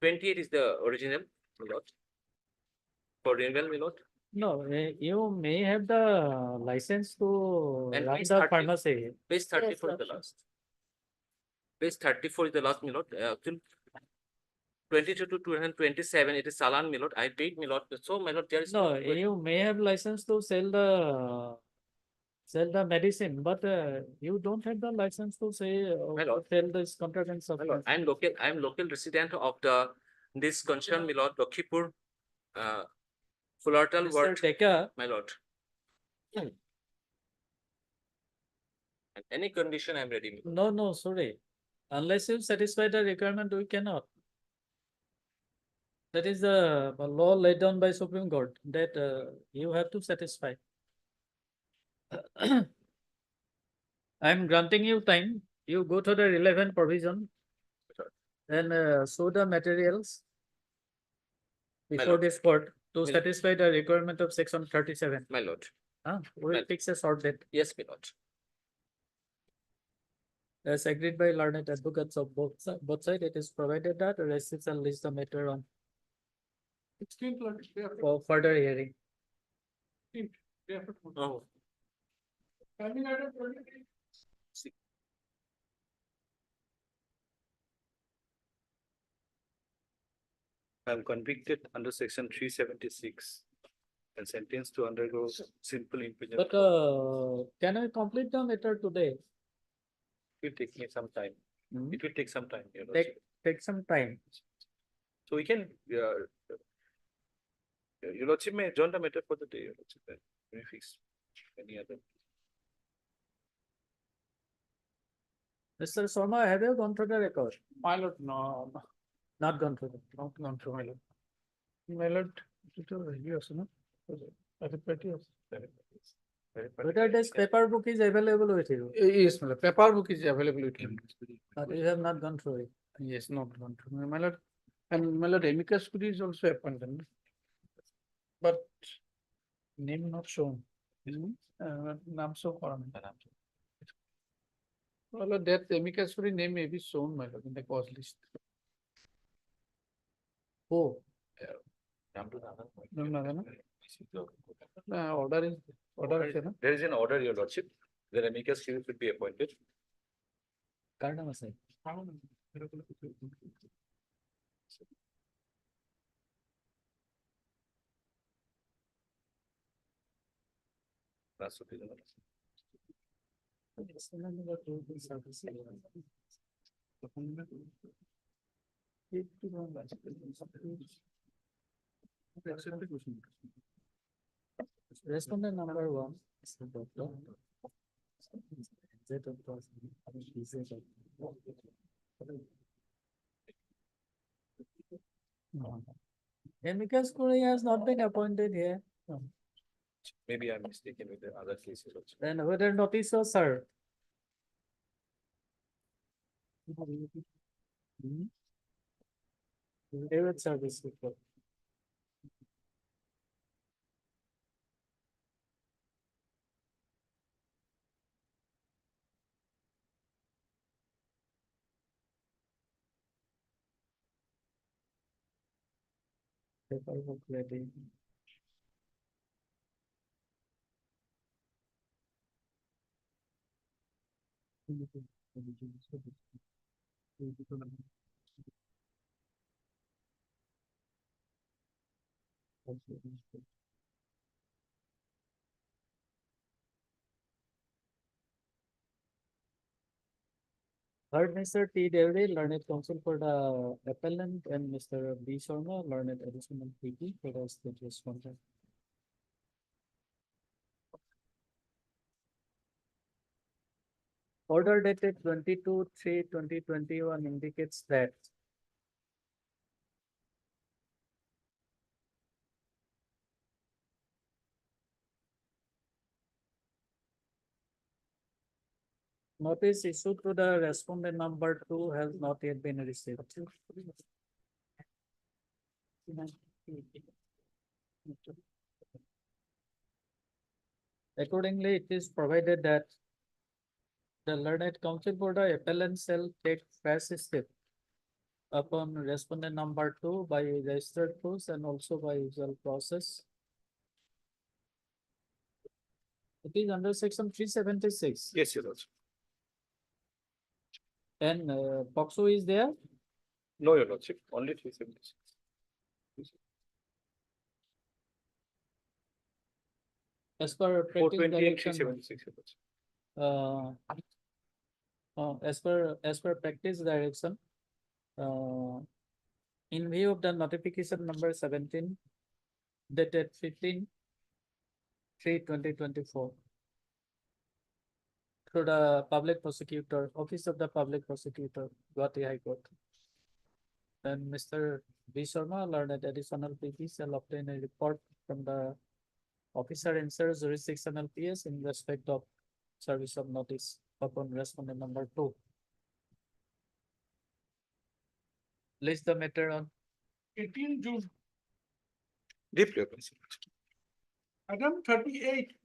2028 is the original, my lord. For renewal, my lord. No, you may have the license to And run page the 30 pharmacy. Page 34 is the lordship. last. Page 34 is the last, my lord. Till 22 to 227, it is Salan, my lord. I paid, my lord. So, my lord, there is No, you may have license to sell the medicine, but you don't have the license to say My lord. sell this contraband My lord, substance. I am local resident of this concern, my lord, Lakhipur, Fullerton Mr. ward, Dekka, my lord. And any condition, I am ready, my lord. no, sorry. Unless you satisfy the requirement, we cannot. That is the law laid down by Supreme Court that you have to satisfy. I'm granting you time. You go to the relevant provision and show the materials before lord. this court to My lord. satisfy the requirement of section 37. My lord. We'll Well- fix a short date. Yes, my lord. As agreed by learned advocates of both sides, it is provided that a receipt shall list the matter on 16th, day after, for further hearing. 15th, day after tomorrow. Oh, Timing item 23. I am convicted under section 376 and sentenced to undergo simple imprisonment. But can I complete the matter today? It will take me some time. Hmm? It will take some time, your lordship. Take some time. So we can, your lordship may adjourn the matter for the day, your lordship, then we fix any other. Mr. Sharma, have you gone through the record? My lord, no, Not gone through. not gone through, my lord. My lord, it was yes, no? Very petty, yes. Whether this paper book is available with you, Yes, my lord, paper book is available with him. but you have not gone through it. Yes, not gone through, my lord. And my lord, amicus curiae is also appointed. no? But name not shown. Naam show করা নাই। My lord, that amicus curiae name may be shown, my lord, in the cause list. Oh, order is, There is an order, your lordship, the amicus curiae should be appointed. কার নাম আছে? Last occasion. Respondent number one is the doctor. Z of course, Z of- No. Amicus curiae has not been appointed here. No. Maybe I'm mistaken with the other cases also. Then whether notice was served. David service report. Paperwork ready. Heard Mr. T. Devi, learned counsel for the appellant, and Mr. B. Sharma, learned additional PP for the state respondent. Order dated 22/3/2021 indicates that notice issued to the respondent number 2 has not yet been received. Accordingly, it is provided that the learned counsel for the appellant shall take first step upon respondent number 2 by registered post and also by usual process. It is under section 376. Yes, your lordship. And POXO is there. No, your lordship, only 376. As per practice 420 and direction, 376, your lordship. as per practice direction, in view of the notification number 17 dated 15/3/2024 through the public prosecutor, Office of the Public Prosecutor, Guwahati High Court. And Mr. B. Sharma, learned additional PP, shall obtain a report from the officer in charge jurisdictional PS in respect of service of notice upon respondent number 2. List the matter on 18 June, Deeply, your lordship. item 38.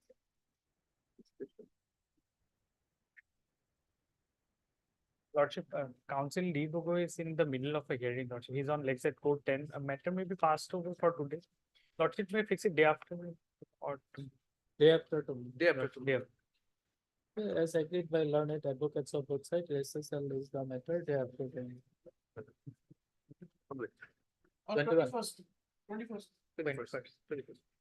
Lordship, Counsel Lee Bogo is in the middle of a hearing, Lordship. He's on legs at court 10. A matter may be passed over for today. Lordship may fix it day after or Day after tomorrow. Day after tomorrow. As agreed by learned advocates of both sides, SSL is the matter day after day. On 21. 21st. 21st. 21st.